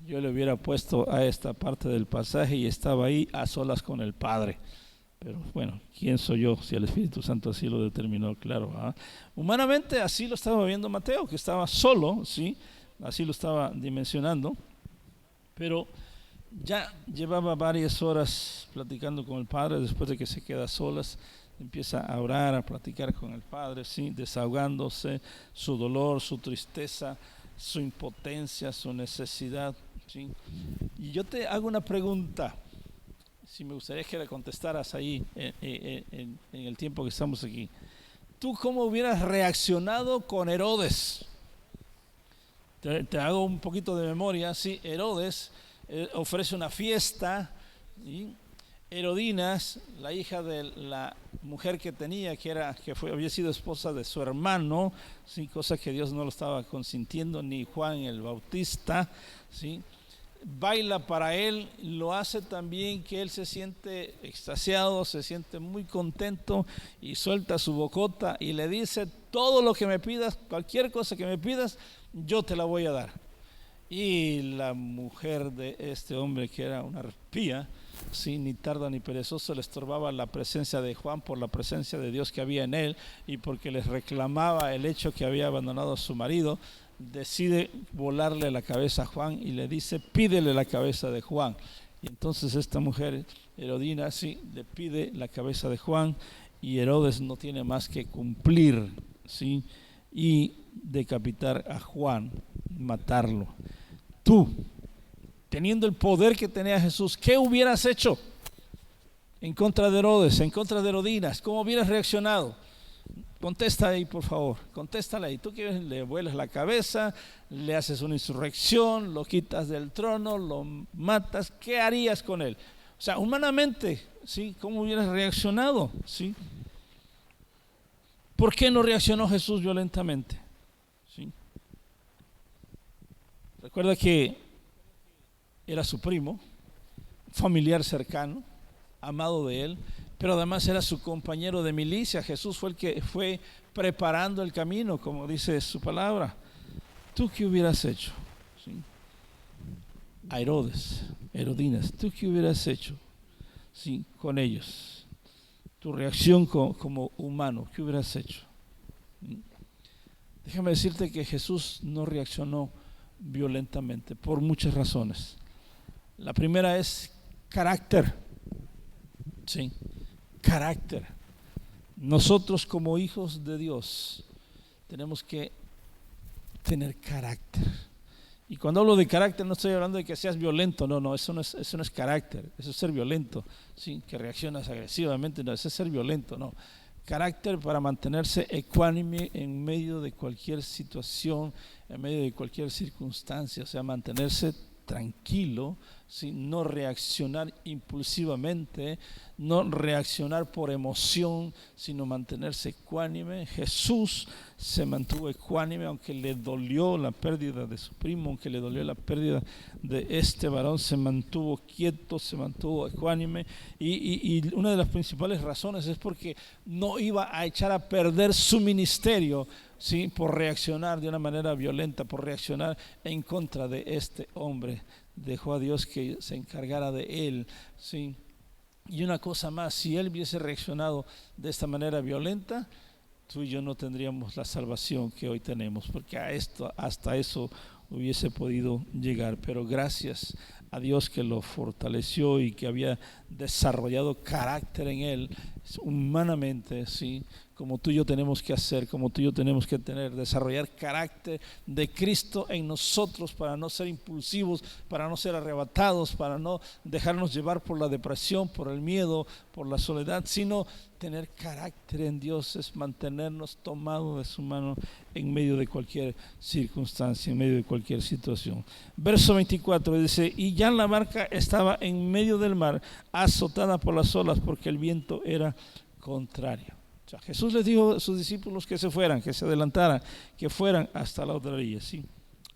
Yo le hubiera puesto a esta parte del pasaje: y estaba ahí a solas con el Padre. Pero bueno, ¿quién soy yo si el Espíritu Santo así lo determinó? Claro, ¿eh? Humanamente así lo estaba viendo Mateo, que estaba solo, ¿sí? Así lo estaba dimensionando. Pero ya llevaba varias horas platicando con el Padre. Después de que se queda solas, empieza a orar, a platicar con el Padre, ¿sí? Desahogándose su dolor, su tristeza, su impotencia, su necesidad, ¿sí? Y yo te hago una pregunta, si me gustaría que la contestaras ahí en el tiempo que estamos aquí. ¿Tú cómo hubieras reaccionado con Herodes? Te hago un poquito de memoria. Sí, Herodes ofrece una fiesta, y Herodinas, la hija de la mujer que tenía, había sido esposa de su hermano, ¿sí? Cosa que Dios no lo estaba consintiendo, ni Juan el Bautista, ¿sí? Baila para él, lo hace también que él se siente extasiado, se siente muy contento, y suelta su bocota y le dice: todo lo que me pidas, cualquier cosa que me pidas, yo te la voy a dar. Y la mujer de este hombre, que era una arpía, sí, ni tarda ni perezoso, le estorbaba la presencia de Juan por la presencia de Dios que había en él, y porque les reclamaba el hecho que había abandonado a su marido, decide volarle la cabeza a Juan y le dice: pídele la cabeza de Juan. Y entonces esta mujer, Herodina, sí, le pide la cabeza de Juan, y Herodes no tiene más que cumplir, sí, y decapitar a Juan, matarlo. Tú, teniendo el poder que tenía Jesús, ¿qué hubieras hecho en contra de Herodes, en contra de Herodinas? ¿Cómo hubieras reaccionado? Contesta ahí, por favor, contéstale ahí. Tú que le vuelas la cabeza, le haces una insurrección, lo quitas del trono, lo matas, ¿qué harías con él? O sea, humanamente, ¿sí? ¿Cómo hubieras reaccionado? ¿Sí? ¿Por qué no reaccionó Jesús violentamente? ¿Sí? Recuerda que era su primo, familiar cercano, amado de él, pero además era su compañero de milicia. Jesús fue el que fue preparando el camino, como dice su palabra. ¿Tú qué hubieras hecho? ¿Sí? A Herodes, Herodinas, ¿tú qué hubieras hecho? ¿Sí? Con ellos. Tu reacción como humano, ¿qué hubieras hecho? Déjame decirte que Jesús no reaccionó violentamente por muchas razones. La primera es carácter. Sí, carácter. Nosotros como hijos de Dios tenemos que tener carácter. Y cuando hablo de carácter no estoy hablando de que seas violento, no, eso no es carácter, eso es ser violento, sí, que reaccionas agresivamente, no, eso es ser violento, no. Carácter para mantenerse ecuánime en medio de cualquier situación, en medio de cualquier circunstancia, o sea, mantenerse tranquilo, ¿sí? No reaccionar impulsivamente, no reaccionar por emoción, sino mantenerse ecuánime. Jesús se mantuvo ecuánime, aunque le dolió la pérdida de su primo, aunque le dolió la pérdida de este varón, se mantuvo quieto, se mantuvo ecuánime, y una de las principales razones es porque no iba a echar a perder su ministerio, ¿sí? Por reaccionar de una manera violenta, por reaccionar en contra de este hombre. Dejó a Dios que se encargara de él, ¿sí? Y una cosa más, si él hubiese reaccionado de esta manera violenta, tú y yo no tendríamos la salvación que hoy tenemos, porque hasta eso hubiese podido llegar. Pero gracias a Dios que lo fortaleció y que había desarrollado carácter en él, humanamente, ¿sí? Como tú y yo tenemos que hacer, como tú y yo tenemos que tener, desarrollar carácter de Cristo en nosotros, para no ser impulsivos, para no ser arrebatados, para no dejarnos llevar por la depresión, por el miedo, por la soledad, sino tener carácter en Dios es mantenernos tomados de su mano en medio de cualquier circunstancia, en medio de cualquier situación. Verso 24 dice: y ya la barca estaba en medio del mar, azotada por las olas, porque el viento era contrario. O sea, Jesús les dijo a sus discípulos que se fueran, que se adelantaran, que fueran hasta la otra orilla, ¿sí?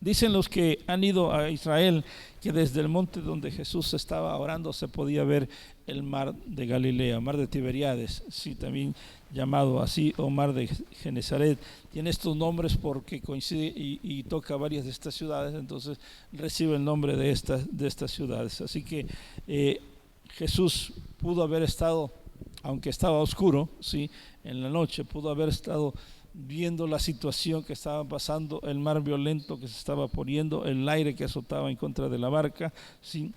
Dicen los que han ido a Israel que desde el monte donde Jesús estaba orando se podía ver el mar de Galilea, mar de Tiberíades, sí, también llamado así, o mar de Genesaret. Tiene estos nombres porque coincide y toca varias de estas ciudades, entonces recibe el nombre de estas ciudades. Así que Jesús pudo haber estado, aunque estaba oscuro, sí, en la noche, pudo haber estado viendo la situación que estaba pasando, el mar violento que se estaba poniendo, el aire que azotaba en contra de la barca, ¿sí?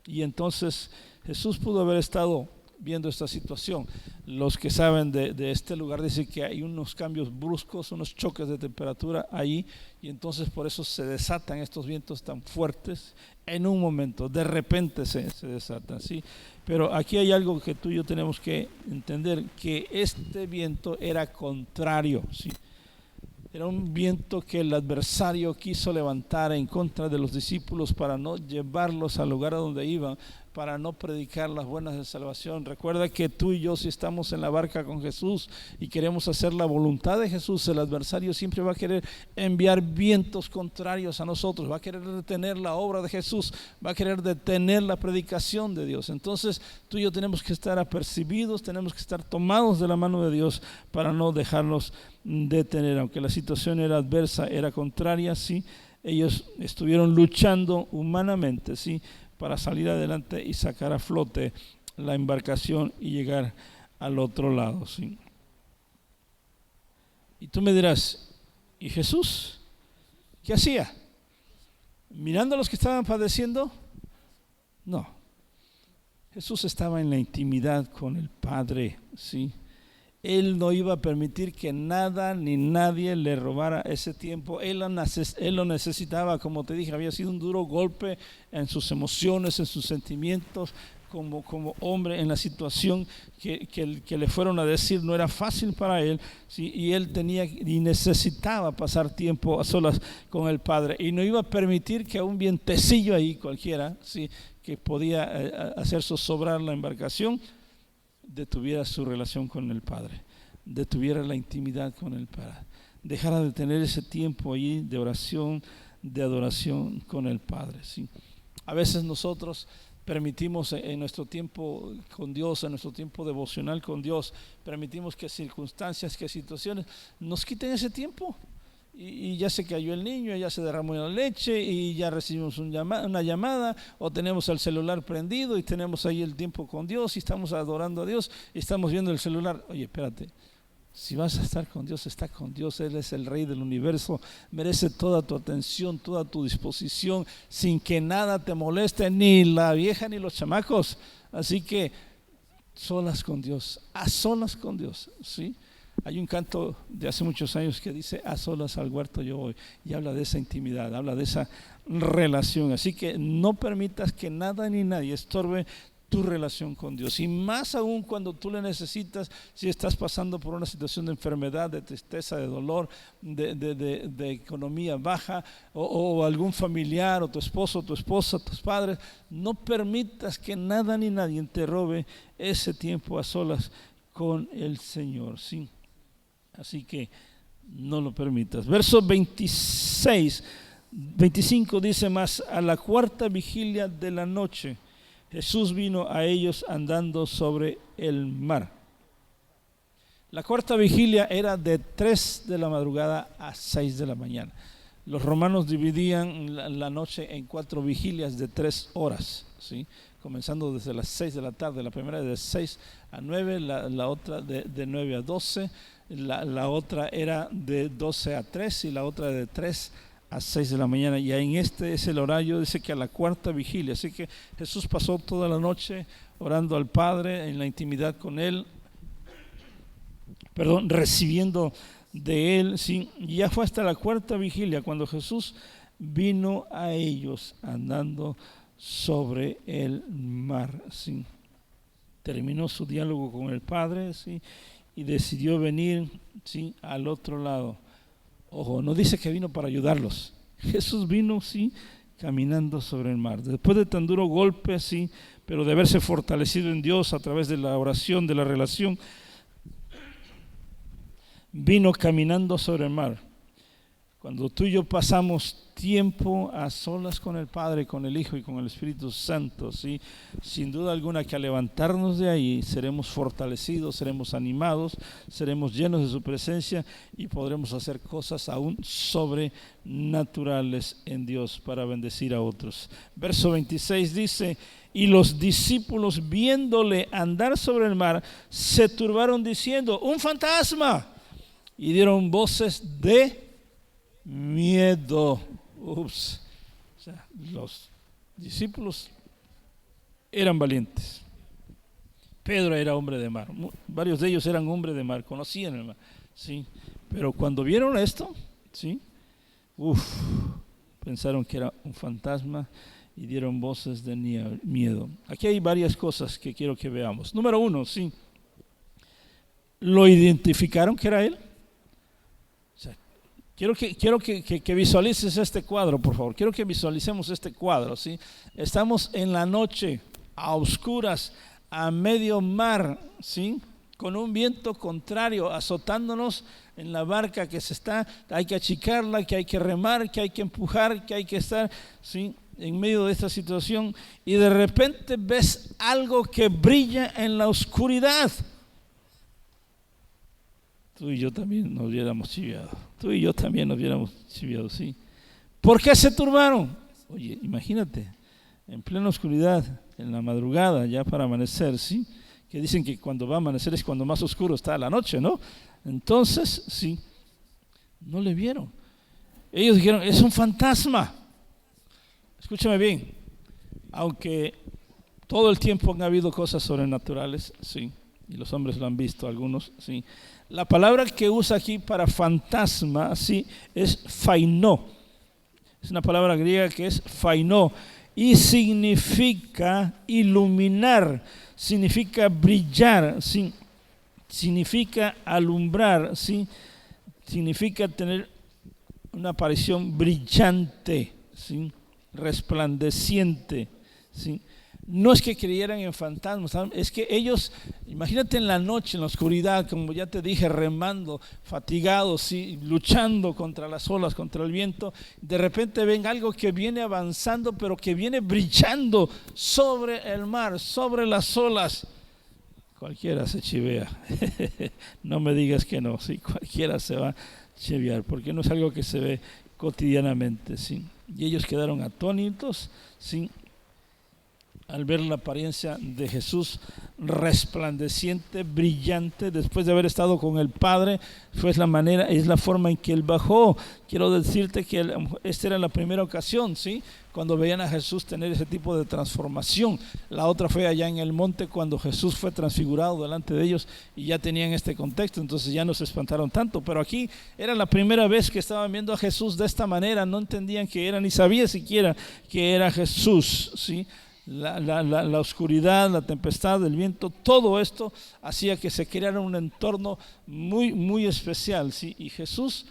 Y entonces Jesús pudo haber estado viendo esta situación. Los que saben de este lugar dicen que hay unos cambios bruscos, unos choques de temperatura ahí, y entonces por eso se desatan estos vientos tan fuertes en un momento, de repente se desatan, ¿sí? Pero aquí hay algo que tú y yo tenemos que entender, que este viento era contrario, ¿sí? Era un viento que el adversario quiso levantar en contra de los discípulos para no llevarlos al lugar a donde iban, para no predicar las buenas de salvación. Recuerda que tú y yo, si estamos en la barca con Jesús y queremos hacer la voluntad de Jesús, el adversario siempre va a querer enviar vientos contrarios a nosotros, va a querer detener la obra de Jesús, va a querer detener la predicación de Dios. Entonces tú y yo tenemos que estar apercibidos, tenemos que estar tomados de la mano de Dios para no dejarnos detener. Aunque la situación era adversa, era contraria, sí, ellos estuvieron luchando humanamente, sí, para salir adelante y sacar a flote la embarcación y llegar al otro lado, ¿sí? Y tú me dirás, ¿y Jesús qué hacía? ¿Mirando a los que estaban padeciendo? No. Jesús estaba en la intimidad con el Padre, ¿sí? Él no iba a permitir que nada ni nadie le robara ese tiempo. Él lo necesitaba, como te dije, había sido un duro golpe en sus emociones, en sus sentimientos, como hombre en la situación que le fueron a decir no era fácil para él, ¿sí? Y él tenía y necesitaba pasar tiempo a solas con el Padre, y no iba a permitir que a un vientecillo ahí cualquiera, ¿sí?, que podía hacer zozobrar la embarcación, detuviera su relación con el Padre, detuviera la intimidad con el Padre, dejara de tener ese tiempo allí de oración, de adoración con el Padre, ¿sí? A veces nosotros permitimos en nuestro tiempo con Dios, en nuestro tiempo devocional con Dios, permitimos que circunstancias, que situaciones nos quiten ese tiempo. Y ya se cayó el niño, ya se derramó la leche y ya recibimos una llamada, o tenemos el celular prendido y tenemos ahí el tiempo con Dios y estamos adorando a Dios y estamos viendo el celular. Oye, espérate, si vas a estar con Dios, está con Dios. Él es el Rey del universo, merece toda tu atención, toda tu disposición, sin que nada te moleste, ni la vieja ni los chamacos. Así que solas con Dios, a solas con Dios, ¿sí? Hay un canto de hace muchos años que dice: a solas al huerto yo voy, y habla de esa intimidad, habla de esa relación. Así que no permitas que nada ni nadie estorbe tu relación con Dios, y más aún cuando tú le necesitas. Si estás pasando por una situación de enfermedad, de tristeza, de dolor, de economía baja, o algún familiar, o tu esposo, tu esposa, tus padres, no permitas que nada ni nadie te robe ese tiempo a solas con el Señor, ¿sí? Así que no lo permitas. Verso 25 dice: más a la cuarta vigilia de la noche Jesús vino a ellos andando sobre el mar. La cuarta vigilia era de 3 de la madrugada a 6 de la mañana. Los romanos dividían la noche en 4 vigilias de 3 horas, ¿sí? Comenzando desde las 6 de la tarde, la primera de 6 a 9, la otra de 9 a 12, la otra era de 12 a 3 y la otra de 3 a 6 de la mañana. Y en este es el horario, dice que a la cuarta vigilia. Así que Jesús pasó toda la noche orando al Padre, en la intimidad con Él, recibiendo de Él, ¿sí? Y ya fue hasta la cuarta vigilia cuando Jesús vino a ellos andando sobre el mar, ¿sí? Terminó su diálogo con el Padre, ¿sí? Y decidió venir, ¿sí?, al otro lado. Ojo, no dice que vino para ayudarlos. Jesús vino, sí, caminando sobre el mar. Después de tan duro golpe, sí, pero de haberse fortalecido en Dios a través de la oración, de la relación, vino caminando sobre el mar. Cuando tú y yo pasamos tiempo a solas con el Padre, con el Hijo y con el Espíritu Santo, ¿sí? Sin duda alguna que al levantarnos de ahí seremos fortalecidos, seremos animados, seremos llenos de su presencia y podremos hacer cosas aún sobrenaturales en Dios para bendecir a otros. Verso 26 dice: y los discípulos, viéndole andar sobre el mar, se turbaron diciendo: ¡un fantasma! Y dieron voces de miedo. Ups. O sea, los discípulos eran valientes. Pedro era hombre de mar. Varios de ellos eran hombres de mar, conocían el mar. ¿Sí? Pero cuando vieron esto, ¿sí? Pensaron que era un fantasma y dieron voces de miedo. Aquí hay varias cosas que quiero que veamos. Número uno, ¿sí? ¿Lo identificaron que era él? Quiero que visualices este cuadro, por favor. Quiero que visualicemos este cuadro, ¿sí? Estamos en la noche, a oscuras, a medio mar, ¿sí? Con un viento contrario azotándonos en la barca que hay que achicarla, que hay que remar, que hay que empujar, que hay que estar, ¿sí? En medio de esta situación, y de repente ves algo que brilla en la oscuridad. Tú y yo también nos hubiéramos chiviado. Tú y yo también nos hubiéramos chiviado, sí. ¿Por qué se turbaron? Oye, imagínate, en plena oscuridad, en la madrugada, ya para amanecer, ¿sí? Que dicen que cuando va a amanecer es cuando más oscuro está la noche, ¿no? Entonces, sí, no le vieron. Ellos dijeron: es un fantasma. Escúchame bien, aunque todo el tiempo han habido cosas sobrenaturales, sí, y los hombres lo han visto, algunos, sí. La palabra que usa aquí para fantasma, sí, es fainó. Es una palabra griega que es fainó y significa iluminar, significa brillar, sí, significa alumbrar, sí, significa tener una aparición brillante, sí, resplandeciente, sí. No es que creyeran en fantasmas, ¿saben? Es que ellos, imagínate en la noche, en la oscuridad, como ya te dije, remando, fatigados, ¿sí? Luchando contra las olas, contra el viento. De repente ven algo que viene avanzando, pero que viene brillando sobre el mar, sobre las olas. Cualquiera se chivea. No me digas que no, sí, cualquiera se va a chivear, porque no es algo que se ve cotidianamente, sí. Y ellos quedaron atónitos, sí, al ver la apariencia de Jesús resplandeciente, brillante, después de haber estado con el Padre. Es la forma en que Él bajó. Quiero decirte que esta era la primera ocasión, ¿sí? Cuando veían a Jesús tener ese tipo de transformación. La otra fue allá en el monte, cuando Jesús fue transfigurado delante de ellos y ya tenían este contexto, entonces ya no se espantaron tanto. Pero aquí era la primera vez que estaban viendo a Jesús de esta manera. No entendían que era, ni sabía siquiera que era Jesús, ¿sí? La oscuridad, la tempestad, el viento, todo esto hacía que se creara un entorno muy, muy especial, ¿sí? Y Jesús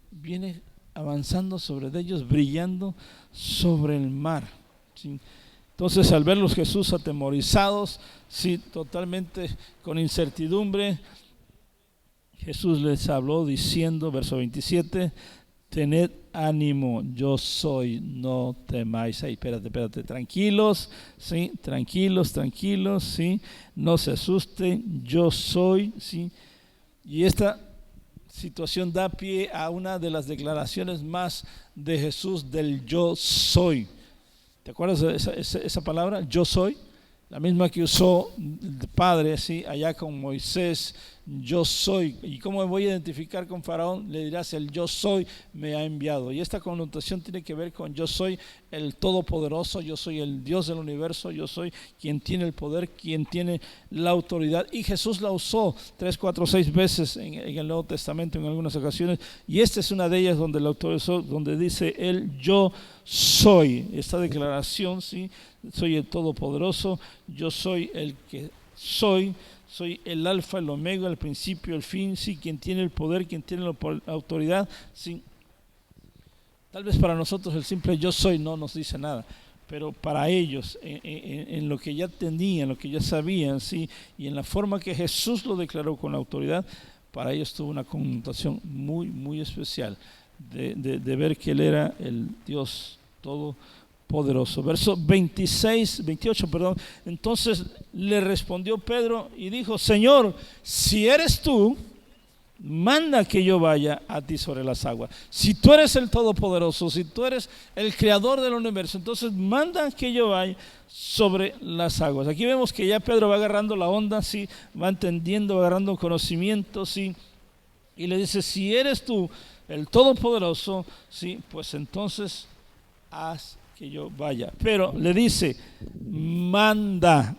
viene avanzando sobre ellos, brillando sobre el mar, ¿sí? Entonces, al verlos Jesús atemorizados, ¿sí? Totalmente con incertidumbre, Jesús les habló diciendo, verso 27, tened ánimo, yo soy, no temáis. Ay, espérate, tranquilos, sí, tranquilos, sí, no se asusten, yo soy, sí. Y esta situación da pie a una de las declaraciones más de Jesús del yo soy. ¿Te acuerdas de esa palabra? Yo soy, la misma que usó el Padre, ¿sí? Allá con Moisés. Yo soy. ¿Y cómo me voy a identificar con Faraón? Le dirás: el yo soy me ha enviado. Y esta connotación tiene que ver con yo soy el Todopoderoso, yo soy el Dios del universo, yo soy quien tiene el poder, quien tiene la autoridad. Y Jesús la usó 3, 4, 6 veces en el Nuevo Testamento en algunas ocasiones. Y esta es una de ellas donde la autorizó, donde dice el yo soy. Esta declaración, ¿sí? Soy el Todopoderoso, yo soy el que soy el alfa, el omega, el principio, el fin, sí, quien tiene el poder, quien tiene la autoridad, sí. Tal vez para nosotros el simple yo soy no nos dice nada, pero para ellos, en lo que ya tenían, lo que ya sabían, sí, y en la forma que Jesús lo declaró con la autoridad, para ellos tuvo una connotación muy, muy especial. de ver que Él era el Dios todopoderoso. Verso 28, perdón. Entonces le respondió Pedro y dijo: Señor, si eres tú, manda que yo vaya a ti sobre las aguas. Si tú eres el Todopoderoso, si tú eres el Creador del universo, entonces manda que yo vaya sobre las aguas. Aquí vemos que ya Pedro va agarrando la onda, ¿sí? Va entendiendo, va agarrando conocimiento, ¿sí? Y le dice: si eres tú el Todopoderoso, ¿sí? Pues entonces haz que yo vaya. Pero le dice: manda.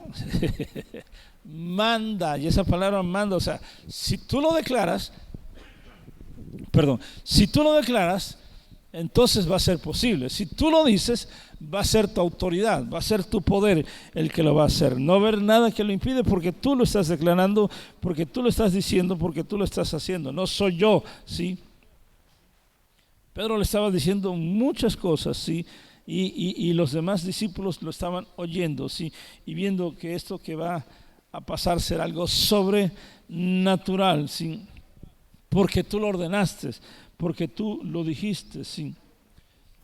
Manda, y esa palabra manda, o sea, si tú lo declaras, entonces va a ser posible. Si tú lo dices, va a ser tu autoridad, va a ser tu poder el que lo va a hacer. No va a haber nada que lo impide, porque tú lo estás declarando, porque tú lo estás diciendo, porque tú lo estás haciendo. No soy yo, ¿sí? Pedro le estaba diciendo muchas cosas, ¿sí? Y los demás discípulos lo estaban oyendo, ¿sí? Y viendo que esto que va a pasar será algo sobrenatural, ¿sí? Porque tú lo ordenaste, porque tú lo dijiste, ¿sí?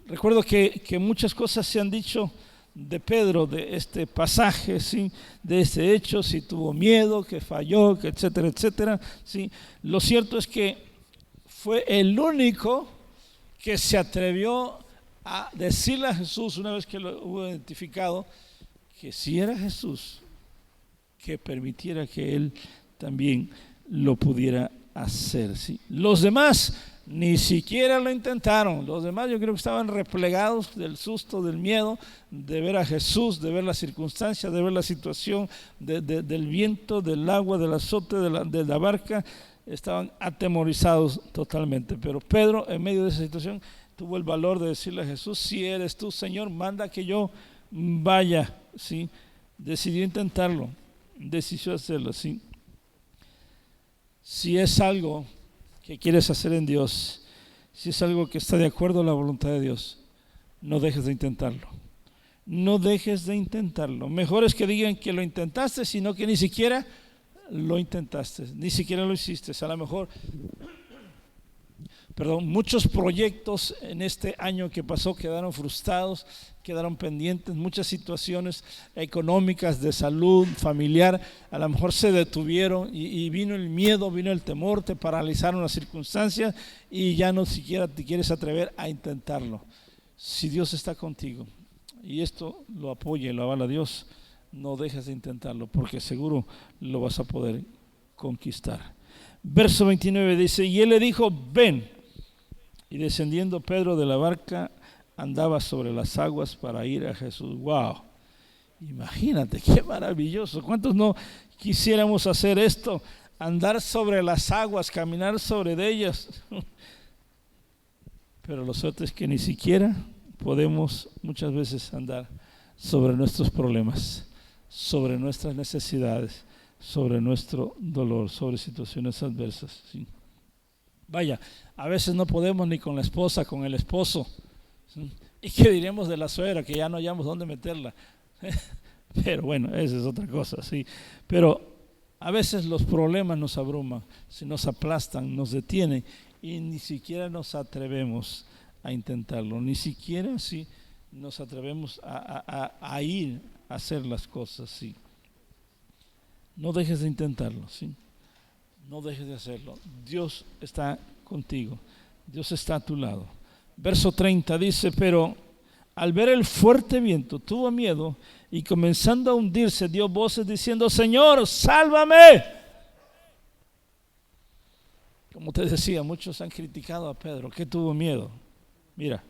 Recuerdo que muchas cosas se han dicho de Pedro, de este pasaje, ¿sí? De este hecho, si tuvo miedo, que falló, que etcétera, etcétera, ¿sí? Lo cierto es que fue el único que se atrevió a decirle a Jesús, una vez que lo hubo identificado, que si era Jesús, que permitiera que él también lo pudiera hacer, ¿sí? Los demás ni siquiera lo intentaron. Los demás yo creo que estaban replegados del susto, del miedo, de ver a Jesús, de ver la circunstancia, de ver la situación, del viento, del agua, del azote de la barca. Estaban atemorizados totalmente. Pero Pedro, en medio de esa situación, tuvo el valor de decirle a Jesús: si eres tú, Señor, manda que yo vaya, ¿sí? Decidió intentarlo. Decidió hacerlo, ¿sí? Si es algo que quieres hacer en Dios, si es algo que está de acuerdo a la voluntad de Dios, no dejes de intentarlo. No dejes de intentarlo. Mejor es que digan que lo intentaste, sino que ni siquiera lo intentaste, ni siquiera lo hiciste. A lo mejor, muchos proyectos en este año que pasó quedaron frustrados, quedaron pendientes. Muchas situaciones económicas, de salud, familiar, a lo mejor se detuvieron y vino el miedo, vino el temor, te paralizaron las circunstancias y ya no siquiera te quieres atrever a intentarlo. Si Dios está contigo y esto lo apoya y lo avala Dios, no dejes de intentarlo, porque seguro lo vas a poder conquistar. Verso 29 dice: y él le dijo: ven. Y descendiendo Pedro de la barca, andaba sobre las aguas para ir a Jesús. ¡Wow! Imagínate, qué maravilloso. ¿Cuántos no quisiéramos hacer esto? Andar sobre las aguas, caminar sobre ellas. Pero lo cierto es que ni siquiera podemos muchas veces andar sobre nuestros problemas, sobre nuestras necesidades, sobre nuestro dolor, sobre situaciones adversas, ¿sí? Vaya, a veces no podemos ni con la esposa, con el esposo, ¿sí? ¿Y qué diremos de la suegra, que ya no hallamos dónde meterla? Pero bueno, esa es otra cosa, ¿sí? Pero a veces los problemas nos abruman, se nos aplastan, nos detienen y ni siquiera nos atrevemos a intentarlo, ni siquiera ¿sí? nos atrevemos a ir a hacer las cosas, ¿sí? No dejes de intentarlo, ¿sí? No dejes de hacerlo. Dios está contigo, Dios está a tu lado. Verso 30 dice: pero al ver el fuerte viento tuvo miedo y comenzando a hundirse dio voces diciendo: Señor, sálvame. Como te decía, muchos han criticado a Pedro, que tuvo miedo. Mira,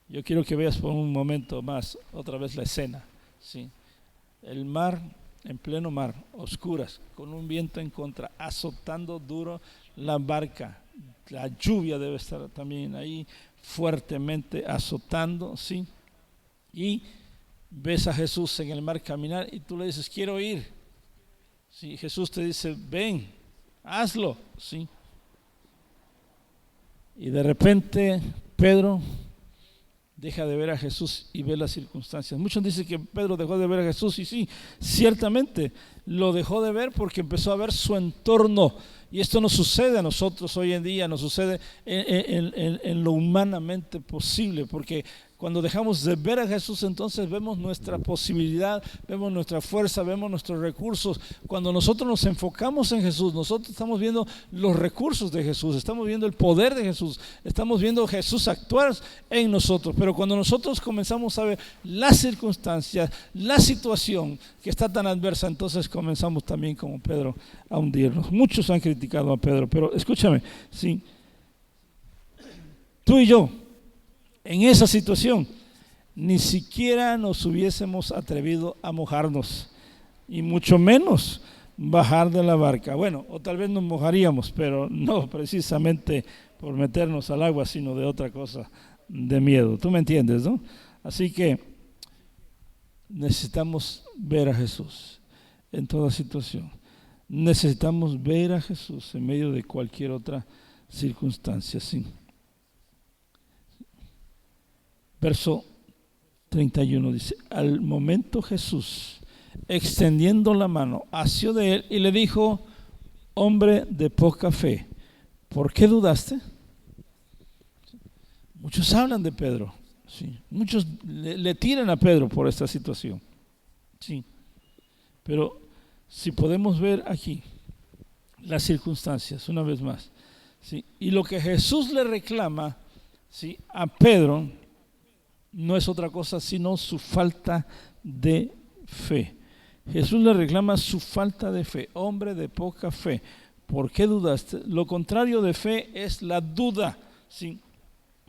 yo quiero que veas por un momento más otra vez la escena, ¿sí? El mar, en pleno mar, oscuras, con un viento en contra, azotando duro la barca. La lluvia debe estar también ahí fuertemente azotando, ¿sí? Y ves a Jesús en el mar caminar y tú le dices: quiero ir, ¿sí? Jesús te dice: ven, hazlo, ¿sí? Y de repente Pedro deja de ver a Jesús y ve las circunstancias. Muchos dicen que Pedro dejó de ver a Jesús, y sí, ciertamente lo dejó de ver porque empezó a ver su entorno, Y esto nos sucede a nosotros hoy en día, nos sucede en lo humanamente posible, porque cuando dejamos de ver a Jesús, entonces vemos nuestra posibilidad, vemos nuestra fuerza, vemos nuestros recursos. Cuando nosotros nos enfocamos en Jesús, nosotros estamos viendo los recursos de Jesús, estamos viendo el poder de Jesús, estamos viendo a Jesús actuar en nosotros. Pero cuando nosotros comenzamos a ver las circunstancias, la situación que está tan adversa, entonces comenzamos también como Pedro a hundirnos. Muchos han criticado a Pedro, pero escúchame, sí, tú y yo, en esa situación, ni siquiera nos hubiésemos atrevido a mojarnos, y mucho menos bajar de la barca. Bueno, o tal vez nos mojaríamos, pero no precisamente por meternos al agua, sino de otra cosa, de miedo. ¿Tú me entiendes, no? Así que necesitamos ver a Jesús en toda situación. Necesitamos ver a Jesús en medio de cualquier otra circunstancia, sí. Verso 31 dice: al momento Jesús, extendiendo la mano, asió de él y le dijo: hombre de poca fe, ¿por qué dudaste? Muchos hablan de Pedro, sí. Muchos le tiran a Pedro por esta situación, sí. Pero si podemos ver aquí las circunstancias una vez más, sí, y lo que Jesús le reclama, sí, a Pedro, no es otra cosa sino su falta de fe. Jesús le reclama su falta de fe. Hombre de poca fe, ¿por qué dudaste? Lo contrario de fe es la duda, ¿sí?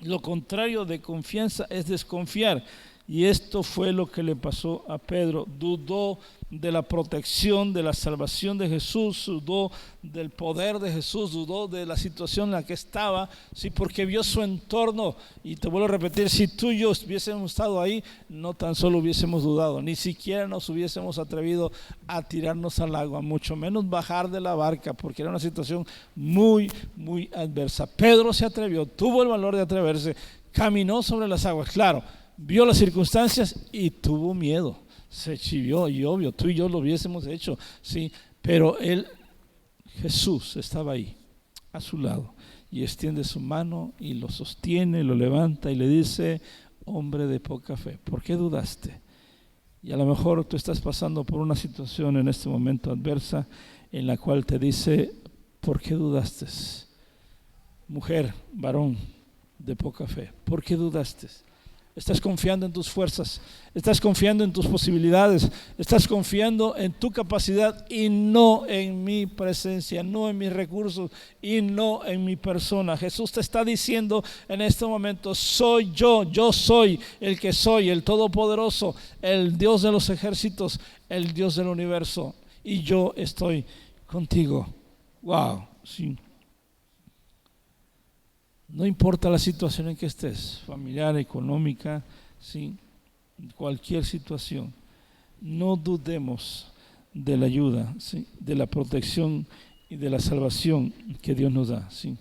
Lo contrario de confianza es desconfiar. Y esto fue lo que le pasó a Pedro. Dudó de la protección, de la salvación de Jesús, dudó del poder de Jesús, dudó de la situación en la que estaba, sí, porque vio su entorno. Y te vuelvo a repetir, si tú y yo hubiésemos estado ahí, no tan solo hubiésemos dudado, ni siquiera nos hubiésemos atrevido a tirarnos al agua, mucho menos bajar de la barca, porque era una situación muy, muy adversa. Pedro se atrevió, tuvo el valor de atreverse, caminó sobre las aguas, claro, vio las circunstancias y tuvo miedo, se chivió, y obvio, tú y yo lo hubiésemos hecho, sí, pero Jesús estaba ahí a su lado y extiende su mano y lo sostiene, lo levanta y le dice: hombre de poca fe, ¿por qué dudaste? Y a lo mejor tú estás pasando por una situación en este momento adversa en la cual te dice: ¿por qué dudaste? Mujer, varón de poca fe, ¿por qué dudaste? Estás confiando en tus fuerzas, estás confiando en tus posibilidades, estás confiando en tu capacidad y no en mi presencia, no en mis recursos y no en mi persona. Jesús te está diciendo en este momento: soy yo soy el que soy, el Todopoderoso, el Dios de los ejércitos, el Dios del universo, y yo estoy contigo. Wow, sí. No importa la situación en que estés, familiar, económica, ¿sí? Cualquier situación, no dudemos de la ayuda, ¿sí? De la protección y de la salvación que Dios nos da, ¿sí?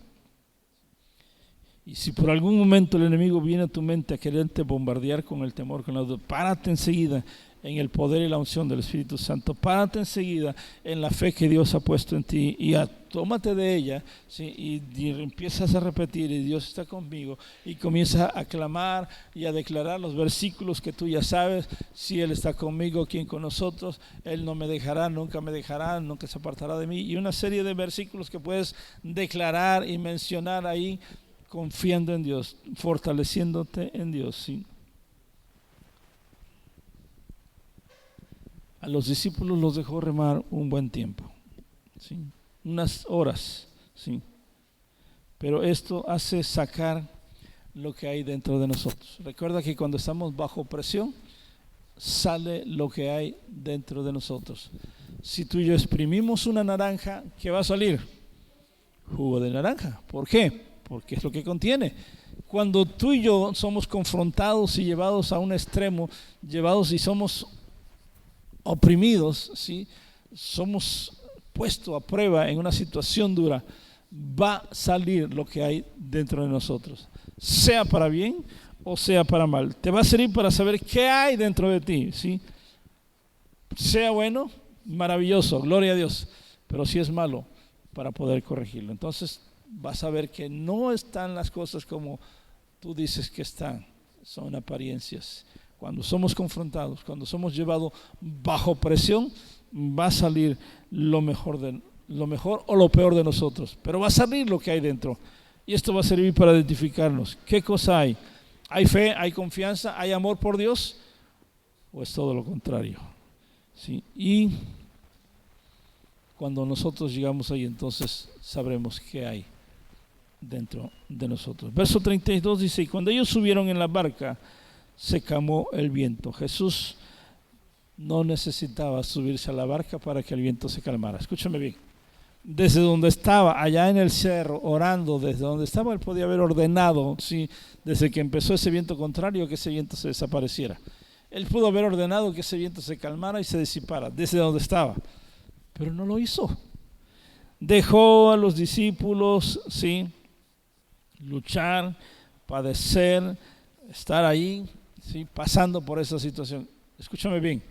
Y si por algún momento el enemigo viene a tu mente a quererte bombardear con el temor, con la duda, párate enseguida en el poder y la unción del Espíritu Santo. Párate enseguida en la fe que Dios ha puesto en ti y tómate de ella, ¿sí? y empiezas a repetir: y Dios está conmigo, y comienza a clamar y a declarar los versículos que tú ya sabes. Si Él está conmigo, ¿quién con nosotros? Él no me dejará, nunca se apartará de mí, y una serie de versículos que puedes declarar y mencionar ahí, confiando en Dios, fortaleciéndote en Dios, ¿sí? A los discípulos los dejó remar un buen tiempo, ¿sí? Unas horas, ¿sí? Pero esto hace sacar lo que hay dentro de nosotros. Recuerda que cuando estamos bajo presión, sale lo que hay dentro de nosotros. Si tú y yo exprimimos una naranja, ¿qué va a salir? Jugo de naranja. ¿Por qué? Porque es lo que contiene. Cuando tú y yo somos confrontados y llevados a un extremo, llevados y somos oprimidos, ¿sí? Somos puestos a prueba en una situación dura, va a salir lo que hay dentro de nosotros, sea para bien o sea para mal. Te va a servir para saber qué hay dentro de ti, ¿sí? Sea bueno, maravilloso, gloria a Dios. Pero si es malo, para poder corregirlo. Entonces vas a ver que no están las cosas como tú dices que están, son apariencias. Cuando somos confrontados, cuando somos llevados bajo presión, va a salir lo mejor o lo peor de nosotros, pero va a salir lo que hay dentro. Y esto va a servir para identificarnos. ¿Qué cosa hay? ¿Hay fe? ¿Hay confianza? ¿Hay amor por Dios? ¿O es todo lo contrario? ¿Sí? Y cuando nosotros llegamos ahí, entonces sabremos qué hay dentro de nosotros. Verso 32 dice: y cuando ellos subieron en la barca, se calmó el viento. Jesús no necesitaba subirse a la barca para que el viento se calmara. Escúchame bien. Desde donde estaba, allá en el cerro, orando, desde donde estaba, él podía haber ordenado, ¿sí?, desde que empezó ese viento contrario, que ese viento se desapareciera. Él pudo haber ordenado que ese viento se calmara y se disipara, desde donde estaba, pero no lo hizo. Dejó a los discípulos, ¿sí?, luchar, padecer, estar ahí, ¿sí?, pasando por esa situación. Escúchame bien,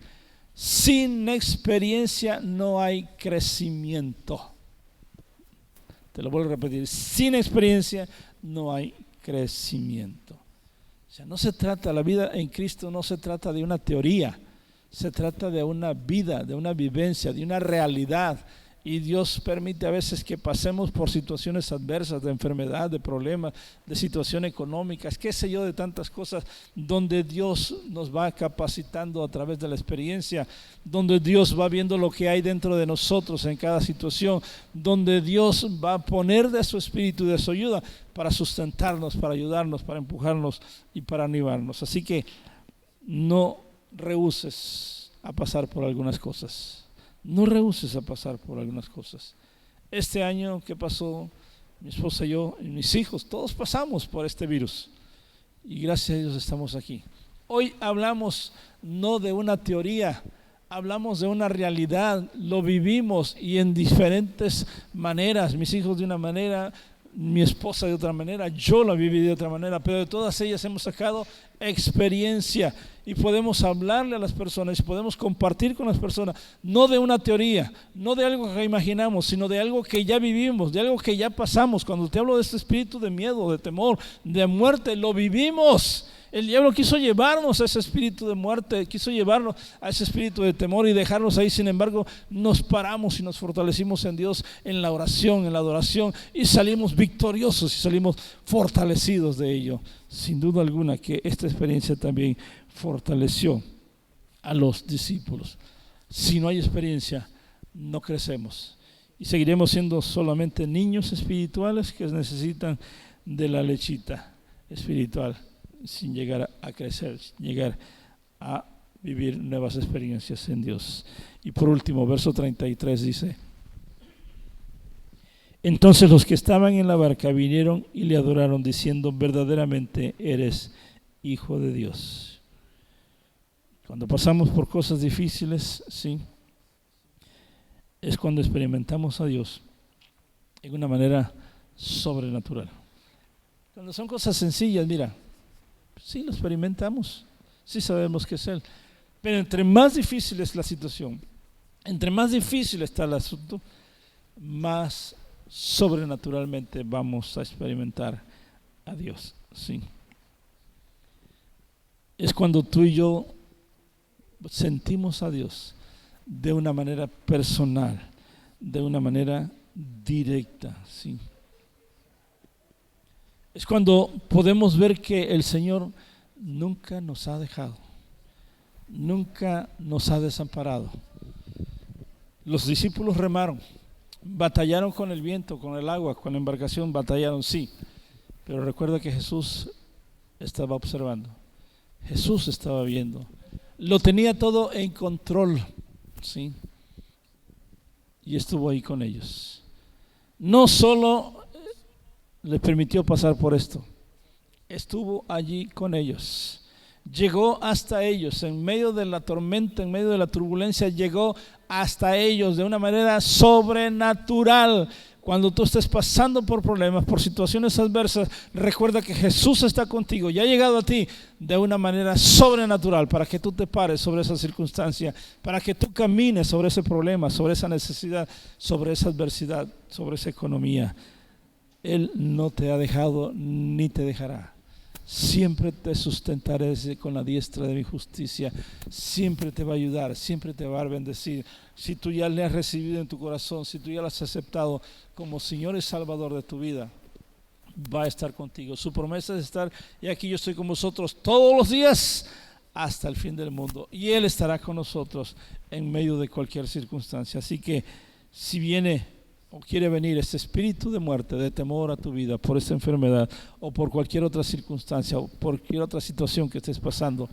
sin experiencia no hay crecimiento. Te lo vuelvo a repetir, sin experiencia no hay crecimiento. O sea, no se trata, la vida en Cristo no se trata de una teoría, se trata de una vida, de una vivencia, de una realidad. Y Dios permite a veces que pasemos por situaciones adversas, de enfermedad, de problemas, de situaciones económicas, qué sé yo, de tantas cosas, donde Dios nos va capacitando a través de la experiencia, donde Dios va viendo lo que hay dentro de nosotros en cada situación, donde Dios va a poner de su espíritu y de su ayuda para sustentarnos, para ayudarnos, para empujarnos y para animarnos. Así que no rehúses a pasar por algunas cosas. No rehúses a pasar por algunas cosas. Este año que pasó, mi esposa y yo y mis hijos, todos pasamos por este virus. Y gracias a Dios estamos aquí. Hoy hablamos no de una teoría, hablamos de una realidad, lo vivimos y en diferentes maneras. Mis hijos de una manera, mi esposa de otra manera, yo la viví de otra manera, pero de todas ellas hemos sacado experiencia y podemos hablarle a las personas y podemos compartir con las personas, no de una teoría, no de algo que imaginamos, sino de algo que ya vivimos, de algo que ya pasamos. Cuando te hablo de este espíritu de miedo, de temor, de muerte, lo vivimos. El diablo quiso llevarnos a ese espíritu de muerte, quiso llevarnos a ese espíritu de temor y dejarnos ahí. Sin embargo, nos paramos y nos fortalecimos en Dios, en la oración, en la adoración, y salimos victoriosos y salimos fortalecidos de ello. Sin duda alguna que esta experiencia también fortaleció a los discípulos. Si no hay experiencia, no crecemos y seguiremos siendo solamente niños espirituales que necesitan de la lechita espiritual, sin llegar a crecer, sin llegar a vivir nuevas experiencias en Dios. Y por último, verso 33 dice: entonces los que estaban en la barca vinieron y le adoraron, diciendo: verdaderamente eres Hijo de Dios. Cuando pasamos por cosas difíciles, sí, es cuando experimentamos a Dios en una manera sobrenatural. Cuando son cosas sencillas, mira, sí lo experimentamos, sí sabemos que es Él, pero entre más difícil es la situación, entre más difícil está el asunto, más sobrenaturalmente vamos a experimentar a Dios. Sí. Es cuando tú y yo sentimos a Dios de una manera personal, de una manera directa. Sí. Es cuando podemos ver que el Señor nunca nos ha dejado, nunca nos ha desamparado. Los discípulos remaron, batallaron con el viento, con el agua, con la embarcación, batallaron, sí, pero recuerda que Jesús estaba observando, Jesús estaba viendo, lo tenía todo en control, sí, y estuvo ahí con ellos. No solo les permitió pasar por esto, estuvo allí con ellos. Llegó hasta ellos, en medio de la tormenta, en medio de la turbulencia, llegó hasta ellos de una manera sobrenatural. Cuando tú estés pasando por problemas, por situaciones adversas, recuerda que Jesús está contigo y ha llegado a ti de una manera sobrenatural para que tú te pares sobre esa circunstancia, para que tú camines sobre ese problema, sobre esa necesidad, sobre esa adversidad, sobre esa economía. Él no te ha dejado ni te dejará. Siempre te sustentaré con la diestra de mi justicia. Siempre te va a ayudar, siempre te va a bendecir. Si tú ya le has recibido en tu corazón, si tú ya lo has aceptado como Señor y Salvador de tu vida, va a estar contigo. Su promesa es estar, y aquí yo estoy con vosotros todos los días hasta el fin del mundo. Y Él estará con nosotros en medio de cualquier circunstancia. Así que si viene o quiere venir este espíritu de muerte, de temor a tu vida por esta enfermedad o por cualquier otra circunstancia o por cualquier otra situación que estés pasando,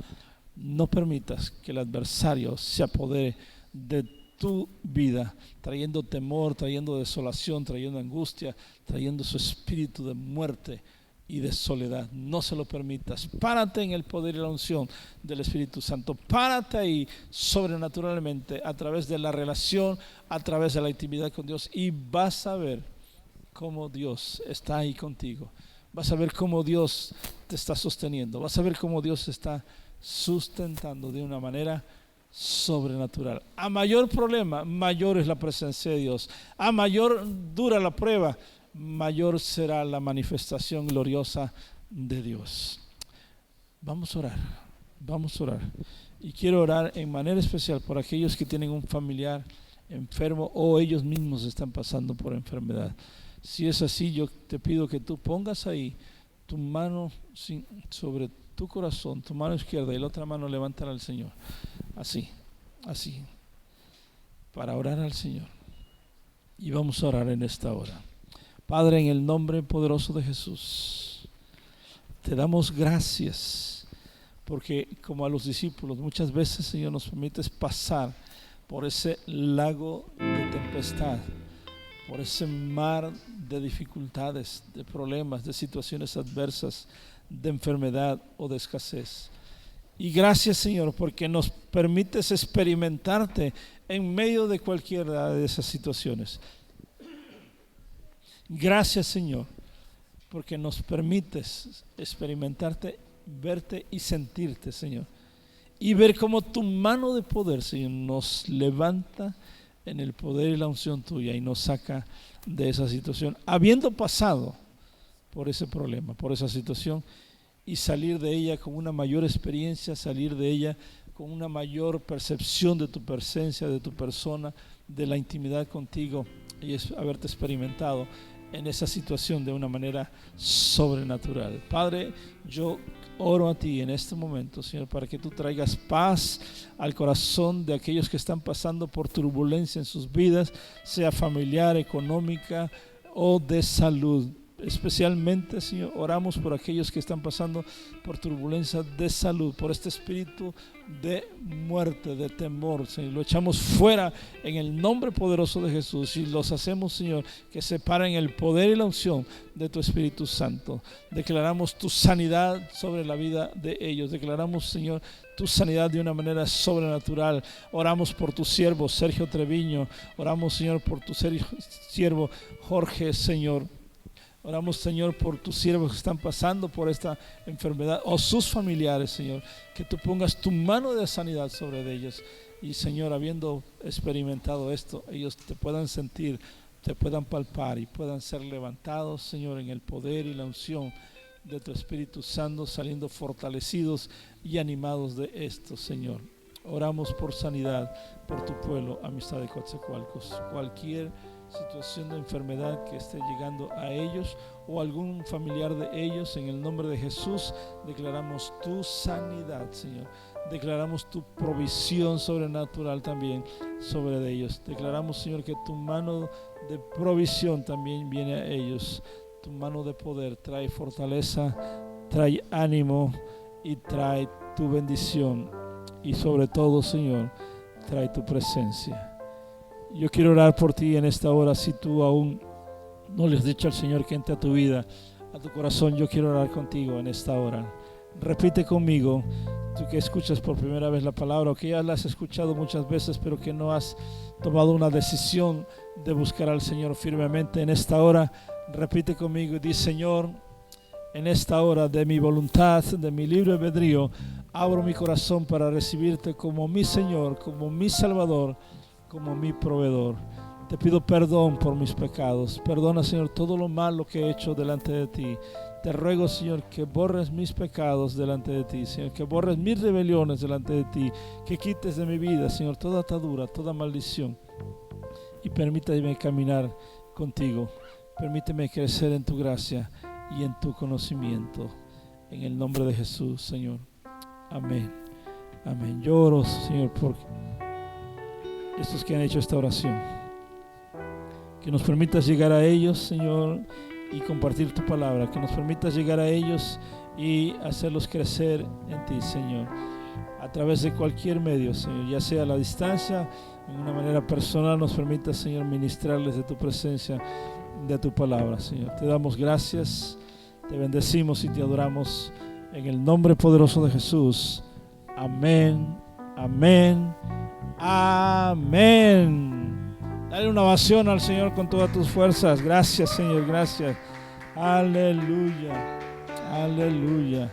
no permitas que el adversario se apodere de tu vida, trayendo temor, trayendo desolación, trayendo angustia, trayendo su espíritu de muerte y de soledad. No se lo permitas. Párate en el poder y la unción del Espíritu Santo. Párate ahí sobrenaturalmente a través de la relación, a través de la intimidad con Dios, y vas a ver cómo Dios está ahí contigo. Vas a ver cómo Dios te está sosteniendo. Vas a ver cómo Dios te está sustentando de una manera sobrenatural. A mayor problema, mayor es la presencia de Dios. A mayor dura la prueba, mayor será la manifestación gloriosa de Dios. Vamos a orar, vamos a orar. Y quiero orar en manera especial por aquellos que tienen un familiar enfermo o ellos mismos están pasando por enfermedad. Si es así, yo te pido que tú pongas ahí tu mano sobre tu corazón, tu mano izquierda, y la otra mano levántala al Señor. Así, así, para orar al Señor. Y vamos a orar en esta hora. Padre, en el nombre poderoso de Jesús, te damos gracias porque como a los discípulos muchas veces, Señor, nos permites pasar por ese lago de tempestad, por ese mar de dificultades, de problemas, de situaciones adversas, de enfermedad o de escasez. Y gracias, Señor, porque nos permites experimentarte en medio de cualquiera de esas situaciones. Gracias, Señor, porque nos permites experimentarte, verte y sentirte, Señor. Y ver cómo tu mano de poder, Señor, nos levanta en el poder y la unción tuya y nos saca de esa situación, habiendo pasado por ese problema, por esa situación, y salir de ella con una mayor experiencia, salir de ella con una mayor percepción de tu presencia, de tu persona, de la intimidad contigo, y es haberte experimentado en esa situación de una manera sobrenatural. Padre, yo oro a ti en este momento, Señor, para que tú traigas paz al corazón de aquellos que están pasando por turbulencia en sus vidas, sea familiar, económica o de salud. Especialmente, Señor, oramos por aquellos que están pasando por turbulencia de salud, por este espíritu de muerte, de temor, Señor. Lo echamos fuera en el nombre poderoso de Jesús y los hacemos, Señor, que se paren el poder y la unción de tu Espíritu Santo. Declaramos tu sanidad sobre la vida de ellos. Declaramos, Señor, tu sanidad de una manera sobrenatural. Oramos por tu siervo Sergio Treviño. Oramos, Señor, por tu siervo Jorge, Señor. Oramos, Señor, por tus siervos que están pasando por esta enfermedad o sus familiares, Señor, que tú pongas tu mano de sanidad sobre ellos y, Señor, habiendo experimentado esto, ellos te puedan sentir, te puedan palpar y puedan ser levantados, Señor, en el poder y la unción de tu Espíritu Santo, saliendo fortalecidos y animados de esto, Señor. Oramos por sanidad, por tu pueblo, Amistad de Coatzacoalcos. Cualquier situación de enfermedad que esté llegando a ellos o algún familiar de ellos, en el nombre de Jesús declaramos tu sanidad, Señor. Declaramos tu provisión sobrenatural también sobre ellos. Declaramos, Señor, que tu mano de provisión también viene a ellos. Tu mano de poder trae fortaleza, trae ánimo y trae tu bendición, y sobre todo, Señor, trae tu presencia. Yo quiero orar por ti en esta hora. Si tú aún no le has dicho al Señor que entre a tu vida, a tu corazón, yo quiero orar contigo en esta hora. Repite conmigo, tú que escuchas por primera vez la palabra o que ya la has escuchado muchas veces pero que no has tomado una decisión de buscar al Señor firmemente en esta hora. Repite conmigo y di: Señor, en esta hora de mi voluntad, de mi libre albedrío, abro mi corazón para recibirte como mi Señor, como mi Salvador, como mi proveedor. Te pido perdón por mis pecados. Perdona, Señor, todo lo malo que he hecho delante de ti. Te ruego, Señor, que borres mis pecados delante de ti, Señor, que borres mis rebeliones delante de ti, que quites de mi vida, Señor, toda atadura, toda maldición, y permíteme caminar contigo. Permíteme crecer en tu gracia y en tu conocimiento. En el nombre de Jesús, Señor. Amén. Amén. Yo oro, Señor, por estos que han hecho esta oración. Que nos permitas llegar a ellos, Señor, y compartir tu palabra. Que nos permitas llegar a ellos y hacerlos crecer en ti, Señor. A través de cualquier medio, Señor, ya sea a la distancia, en una manera personal, nos permitas, Señor, ministrarles de tu presencia, de tu palabra, Señor. Te damos gracias, te bendecimos y te adoramos en el nombre poderoso de Jesús. Amén, amén, amén. Dale una ovación al Señor con todas tus fuerzas. Gracias, Señor, gracias. Aleluya, aleluya.